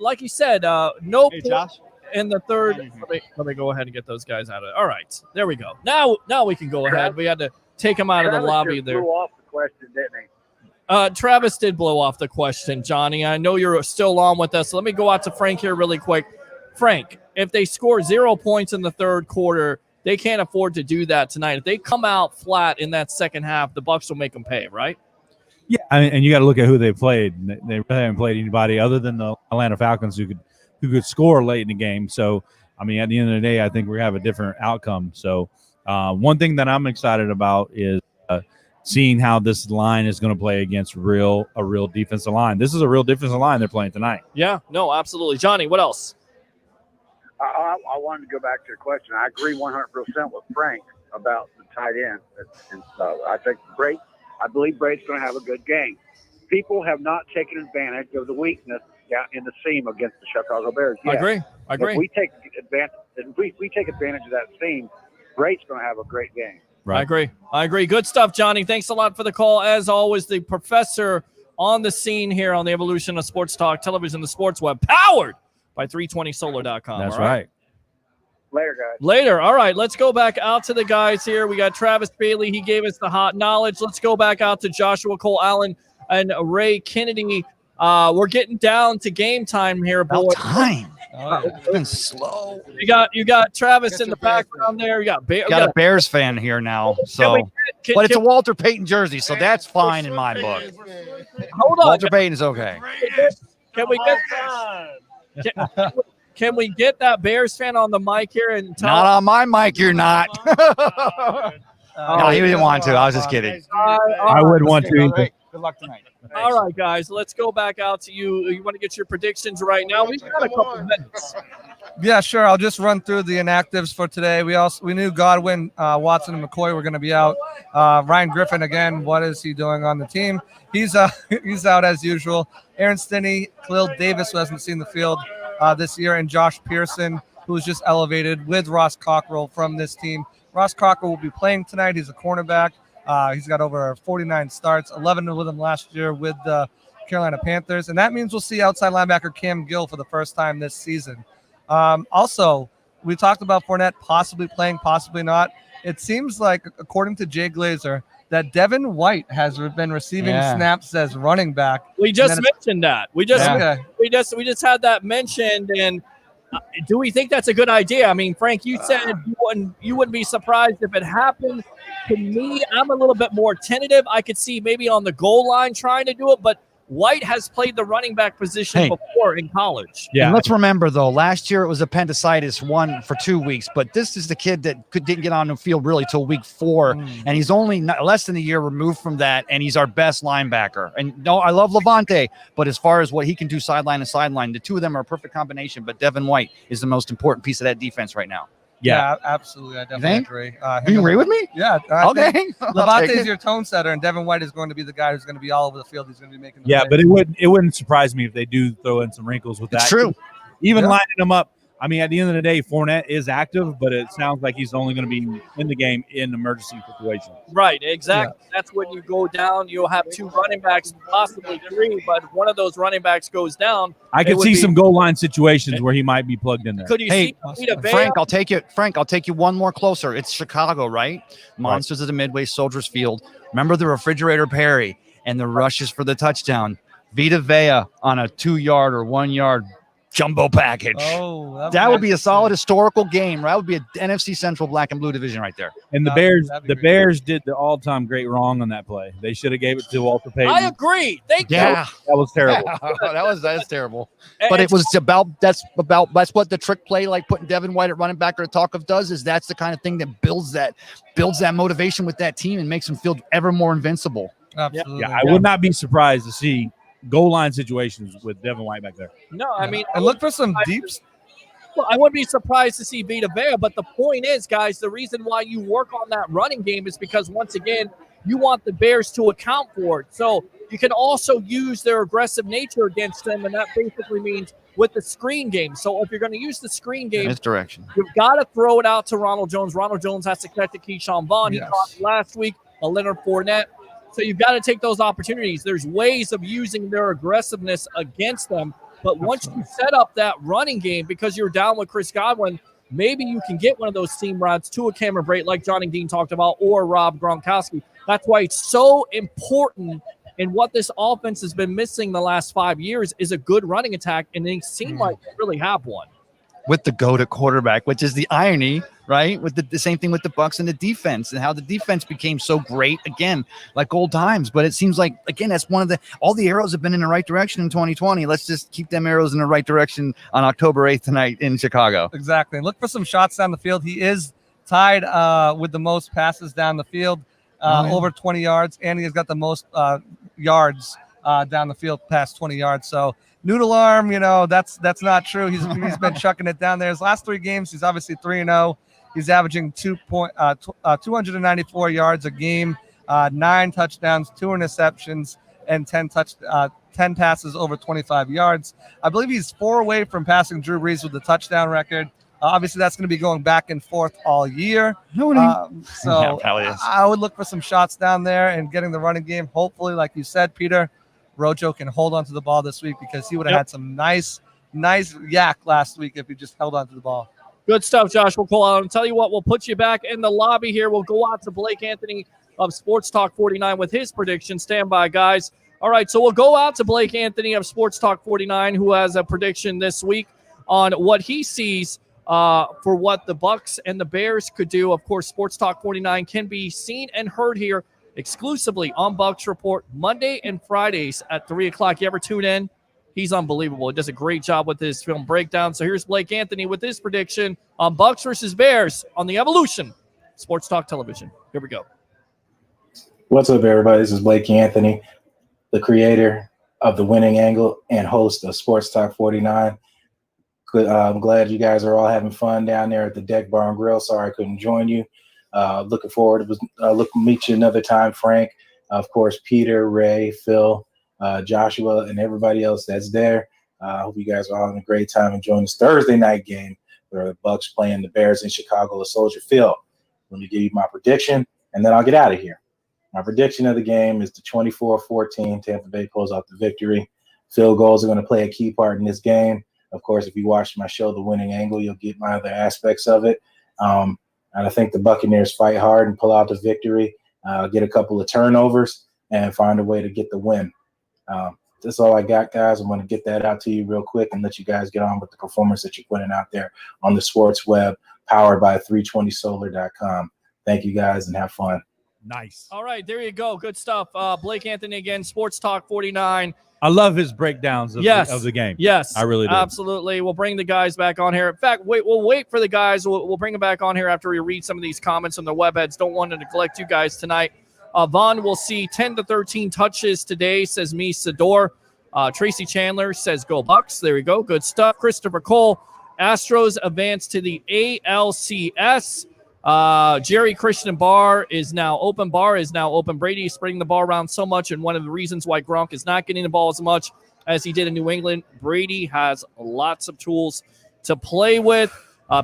C: Like you said, no
L: Hey,
C: point
L: Josh.
C: in the third. Let me go ahead and get those guys out of it. All right. There we go. Now we can go ahead. We had to take them out of the lobby there.
J: Blew off the question, didn't he?
C: Travis did blow off the question, Johnny. I know you're still on with us. Let me go out to Frank here really quick. Frank, if they score 0 points in the third quarter, they can't afford to do that tonight. If they come out flat in that second half, the Bucs will make them pay, right?
D: Yeah, and you got to look at who they played. They really haven't played anybody other than the Atlanta Falcons who could score late in the game. So, at the end of the day, I think we have a different outcome. So, one thing that I'm excited about is seeing how this line is going to play against a real defensive line. This is a real defensive line they're playing tonight.
C: Yeah, no, absolutely. Johnny, what else?
J: I wanted to go back to the question. I agree 100% with Frank about the tight end and stuff. I believe Brate's going to have a good game. People have not taken advantage of the weakness down in the seam against the Chicago Bears yet.
C: I agree.
J: If we take advantage of that seam, Brate's going to have a great game.
D: Right.
C: I agree. Good stuff, Johnny. Thanks a lot for the call. As always, the professor on the scene here on the evolution of sports talk, television, the sports web, powered by 320solar.com.
D: That's
C: all
D: right.
J: Later, guys.
C: Later. All right, let's go back out to the guys here. We got Travis Bailey. He gave us the hot knowledge. Let's go back out to Joshua Cole Allen and Ray Kennedy. We're getting down to game time here, boy.
Q: Time. It's been slow.
C: You got Travis in the background there. You got
Q: a Bears fan here now. So, but it's a Walter Payton jersey, so that's fine in my book.
C: Hold on.
Q: Walter Payton is okay.
C: Can we get that Bears fan on the mic here and tell?
Q: Not on my mic, you're not. No, he didn't want to. I was just kidding.
D: I would want to.
Q: Good luck tonight.
C: All right, guys, let's go back out to you. You want to get your predictions right now? We've got a couple minutes.
F: Yeah, sure. I'll just run through the inactives for today. We knew Godwin, Watson, and McCoy were going to be out. Ryan Griffin again. What is he doing on the team? He's out as usual. Aaron Stinney, Khalil Davis, who hasn't seen the field this year, and Josh Pearson, who's just elevated with Ross Cockrell from this team. Ross Cockrell will be playing tonight. He's a cornerback. He's got over 49 starts, 11 with him last year with the Carolina Panthers. And that means we'll see outside linebacker Cam Gill for the first time this season. Also, we talked about Fournette possibly playing, possibly not. It seems like, according to Jay Glazer, that Devin White has been receiving snaps as running back.
C: We just mentioned that. We just had that mentioned. And do we think that's a good idea? I mean, Frank, you said you wouldn't be surprised if it happened. To me, I'm a little bit more tentative. I could see maybe on the goal line trying to do it, but White has played the running back position before in college.
Q: Yeah. And let's remember, though, last year it was appendicitis 1 for 2 weeks, but this is the kid that didn't get on the field really till week 4, and he's only less than a year removed from that, and he's our best linebacker. And no, I love Levante, but as far as what he can do sideline to sideline, the two of them are a perfect combination, but Devin White is the most important piece of that defense right now.
F: Yeah, absolutely. I definitely agree.
Q: Do you agree with me?
F: Yeah.
Q: Okay.
F: Levante is your tone setter, and Devin White is going to be the guy who's going to be all over the field. He's going to be making.
D: Yeah, but it wouldn't surprise me if they do throw in some wrinkles with that.
Q: It's true.
D: Even lining them up. I mean, at the end of the day, Fournette is active, but it sounds like he's only going to be in the game in emergency situations.
C: Right, exactly. Yeah. That's when you go down. You'll have 2 running backs, possibly 3, but if one of those running backs goes down,
D: I could see some goal line situations where he might be plugged in there.
C: Could you see
Q: Frank, I'll take you one more closer. It's Chicago, right? Monsters of the Midway, Soldiers Field. Remember the refrigerator Perry and the rushes for the touchdown. Vita Vea on a 2-yard or 1-yard jumbo package.
F: Oh,
Q: that would be a solid historical game. That would be an NFC Central black and blue division right there.
D: And the Bears did the all-time great wrong on that play. They should have gave it to Walter Payton.
C: I agree. Thank you.
D: That was terrible.
Q: That's terrible. But it was that's what the trick play, like putting Devin White at running back or talk of does, is that's the kind of thing that builds that motivation with that team and makes them feel ever more invincible.
F: Absolutely.
D: Yeah, I would not be surprised to see goal line situations with Devin White back there.
C: No, I mean,
F: and look for some deeps.
C: Well, I wouldn't be surprised to see Vita Vea, but the point is, guys, the reason why you work on that running game is because, once again, you want the Bears to account for it. So you can also use their aggressive nature against them, and that basically means with the screen game. So if you're going to use the screen game,
Q: misdirection,
C: you've got to throw it out to Ronald Jones. Ronald Jones has to catch a Keyshawn Vaughn. He caught last week, a Leonard Fournette. So you've got to take those opportunities. There's ways of using their aggressiveness against them. But once you set up that running game, because you're down with Chris Godwin, maybe you can get one of those seam routes to a Cameron Brate like Johnny Dean talked about, or Rob Gronkowski. That's why it's so important. And what this offense has been missing the last 5 years is a good running attack, and they seem like they really have one.
Q: With the go-to quarterback, which is the irony, right? With the same thing with the Bucs and the defense, and how the defense became so great again, like old times. But it seems like, again, that's all the arrows have been in the right direction in 2020. Let's just keep them arrows in the right direction on October 8th tonight in Chicago.
F: Exactly. Look for some shots down the field. He is tied with the most passes down the field. over 20 yards, and he has got the most yards down the field past 20 yards. So noodle arm, that's not true. He's been chucking it down there. His last 3 games, he's obviously 3-0. He's averaging 294 yards a game, 9 touchdowns, 2 interceptions, and 10 passes over 25 yards. I believe he's 4 away from passing Drew Brees with the touchdown record. Obviously, that's going to be going back and forth all year. So I would look for some shots down there and getting the running game. Hopefully, like you said, Peter, Rojo can hold on to the ball this week because he would have had some nice yak last week if he just held on to the ball.
C: Good stuff, Josh. We'll call out and tell you what, we'll put you back in the lobby here. We'll go out to Blake Anthony of Sports Talk 49 with his prediction. Stand by, guys. All right, so we'll go out to Blake Anthony of Sports Talk 49, who has a prediction this week on what he sees for what the Bucs and the Bears could do. Of course, Sports Talk 49 can be seen and heard here exclusively on Bucs Report Monday and Fridays at 3 o'clock. You ever tune in? He's unbelievable. He does a great job with his film breakdown. So here's Blake Anthony with his prediction on Bucs versus Bears on the Evolution Sports Talk Television. Here we go.
S: What's up, everybody? This is Blake Anthony, the creator of The Winning Angle and host of Sports Talk 49. I'm glad you guys are all having fun down there at the Deck Bar and Grill. Sorry I couldn't join you. Looking forward to meet you another time, Frank. Of course, Peter, Ray, Phil, Joshua, and everybody else that's there. I hope you guys are all having a great time enjoying this Thursday night game where the Bucs playing the Bears in Chicago at Soldier Field. Let me give you my prediction, and then I'll get out of here. My prediction of the game is the 24-14. Tampa Bay pulls out the victory. Field goals are going to play a key part in this game. Of course, if you watch my show, The Winning Angle, you'll get my other aspects of it. And I think the Buccaneers fight hard and pull out the victory, get a couple of turnovers, and find a way to get the win. That's all I got, guys. I'm going to get that out to you real quick and let you guys get on with the performance that you're putting out there on the sports web, powered by 320solar.com. Thank you, guys, and have fun.
D: Nice.
C: All right, there you go. Good stuff. Blake Anthony again, Sports Talk 49.
D: I love his breakdowns of the game.
C: Yes,
D: I really do.
C: Absolutely. We'll bring the guys back on here. In fact, we'll wait for the guys. We'll bring them back on here after we read some of these comments on the webheads. Don't want to neglect you guys tonight. Vaughn will see 10 to 13 touches today, says me, Sador. Tracy Chandler says go Bucs. There we go. Good stuff. Christopher Cole, Astros advance to the ALCS. Jerry Christian Bar is now open. Brady is spreading the ball around so much, and one of the reasons why Gronk is not getting the ball as much as he did in New England. Brady has lots of tools to play with.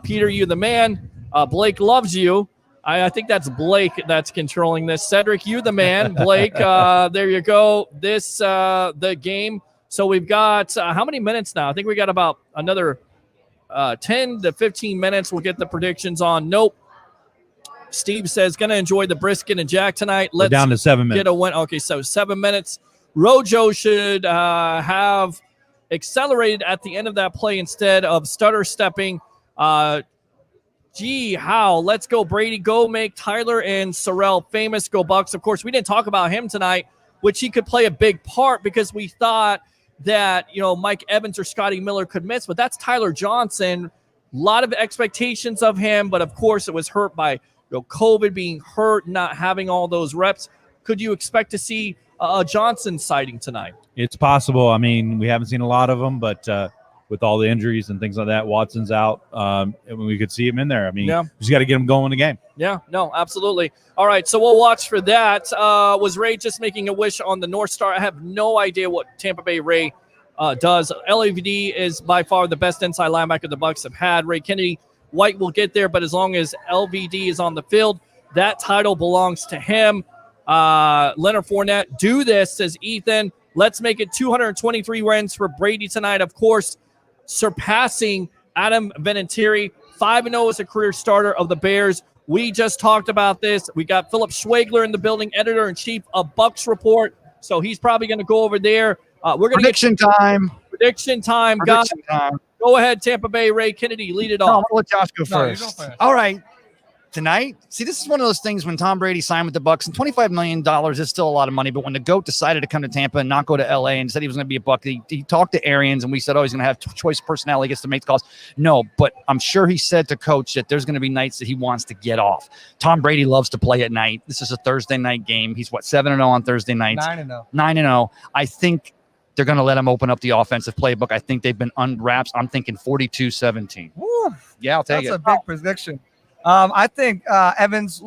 C: Peter, you the man. Blake loves you. I think that's Blake that's controlling this. Cedric, you the man. Blake, there you go. This the game. So we've got how many minutes now? I think we got about another 10 to 15 minutes. We'll get the predictions on. Nope. Steve says, going to enjoy the brisket and jack tonight.
D: We're down to 7 minutes.
C: Get a win. Okay, so 7 minutes. Rojo should have accelerated at the end of that play instead of stutter stepping. Let's go, Brady. Go make Tyler and Sorrell famous. Go Bucs. Of course, we didn't talk about him tonight, which he could play a big part because we thought that, Mike Evans or Scotty Miller could miss, but that's Tyler Johnson. A lot of expectations of him, but of course it was hurt by COVID, being hurt, not having all those reps. Could you expect to see a Johnson sighting tonight?
D: It's possible. I mean, we haven't seen a lot of them, but with all the injuries and things like that, Watson's out. We could see him in there. I mean, we just got to get him going in the game.
C: Yeah, no, absolutely. All right, so we'll watch for that. Was Ray just making a wish on the North Star? I have no idea what Tampa Bay Ray does. LAVD is by far the best inside linebacker the Bucs have had. Ray Kennedy White will get there, but as long as LVD is on the field, that title belongs to him. Leonard Fournette, do this, says Ethan. Let's make it 223 wins for Brady tonight. Of course, surpassing Adam Vinatieri, 5-0 as a career starter of the Bears. We just talked about this. We got Philip Schwegler in the building, editor-in-chief of Bucs Report. So he's probably going to go over there. We're going to
Q: prediction time.
C: Prediction time, guys. Go ahead, Tampa Bay. Ray Kennedy, lead it off.
Q: No, I'm going to let Josh go first. All right. tonight. See, this is one of those things when Tom Brady signed with the Bucs, and $25 million is still a lot of money. But when the GOAT decided to come to Tampa and not go to LA and said he was going to be a Buck, he talked to Arians, and we said, oh, he's going to have choice personnel. He gets to make the calls. No, but I'm sure he said to Coach that there's going to be nights that he wants to get off. Tom Brady loves to play at night. This is a Thursday night game. He's 7-0 on Thursday nights.
F: 9-0.
Q: 9-0. I think they're going to let him open up the offensive playbook. I think they've been unwraps. I'm thinking 42-17. Yeah, I'll take it.
F: That's a big prediction. I think Evans,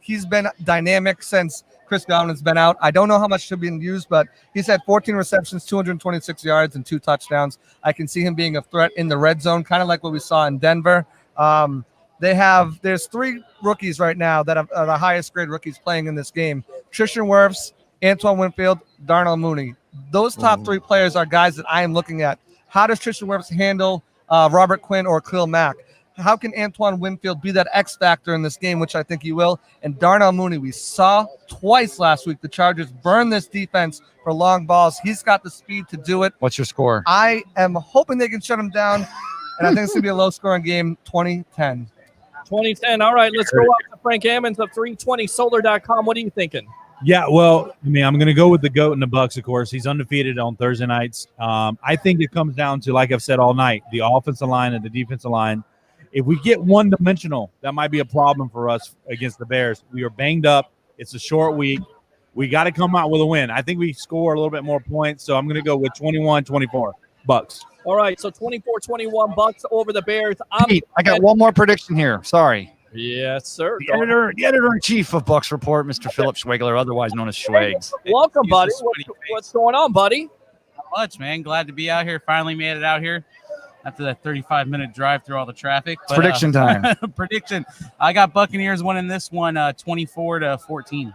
F: he's been dynamic since Chris Godwin's been out. I don't know how much he's been used, but he's had 14 receptions, 226 yards, and 2 touchdowns. I can see him being a threat in the red zone, kind of like what we saw in Denver. There's 3 rookies right now that are the highest grade rookies playing in this game. Tristan Wirfs, Antoine Winfield, Darnell Mooney. Those top 3 players are guys that I am looking at. How does Tristan Wirfs handle Robert Quinn or Khalil Mack? How can Antoine Winfield be that X factor in this game, which I think he will? And Darnell Mooney, we saw twice last week the Chargers burn this defense for long balls. He's got the speed to do it.
Q: What's your score?
F: I am hoping they can shut him down, and I think it's going to be a low-scoring game, 20-10.
C: 2010. All right, let's go up to Frank Ammons of 320solar.com. What are you thinking?
D: Yeah, well, I mean, I'm going to go with the GOAT and the Bucs, of course. He's undefeated on Thursday nights. I think it comes down to, like I've said all night, the offensive line and the defensive line. If we get one-dimensional, that might be a problem for us against the Bears. We are banged up. It's a short week. We got to come out with a win. I think we score a little bit more points, so I'm going to go with 21-24 Bucs.
C: All right, so 24-21 Bucs over the Bears.
Q: Pete, I got one more prediction here. Sorry.
C: Yes, sir.
Q: The editor-in-chief of Bucs Report, Mr. Philip Schwegler, otherwise known as Schwags.
C: Welcome, buddy. What's going on, buddy?
T: Not much, man. Glad to be out here. Finally made it out here after that 35-minute drive through all the traffic.
Q: It's prediction time.
T: Prediction. I got Buccaneers winning this one 24-14.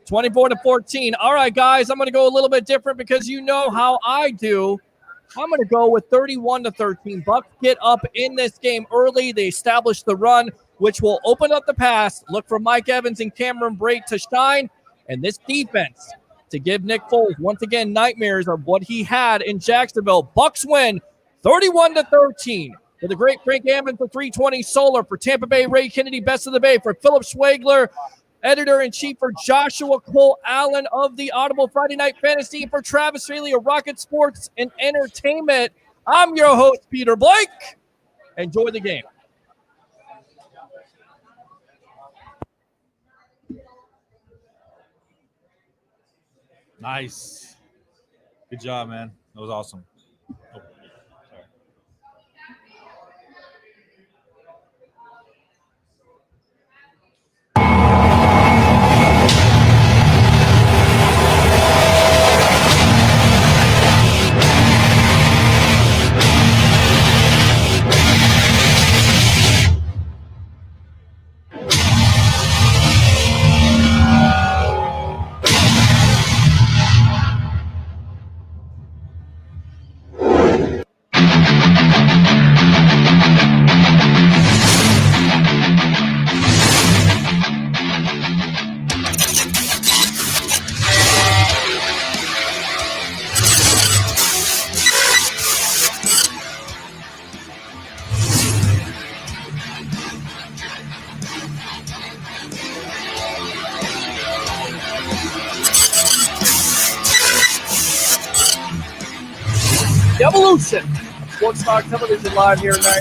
C: 24-14. All right, guys, I'm going to go a little bit different because you know how I do. I'm going to go with 31-13. Bucs get up in this game early. They establish the run, which will open up the pass. Look for Mike Evans and Cameron Brate to shine. And this defense to give Nick Foles, once again, nightmares of what he had in Jacksonville. Bucs win 31-13. For the great Frank Ammons for 320 Solar, for Tampa Bay, Ray Kennedy, Best of the Bay, for Philip Schwegler, editor-in-chief, for Joshua Cole Allen of the Audible Friday Night Fantasy, for Travis Haley of Rocket Sports and Entertainment. I'm your host, Peter Blake. Enjoy the game.
D: Nice. Good job, man. That was awesome.
C: Evolution. Sports Talk Television live here tonight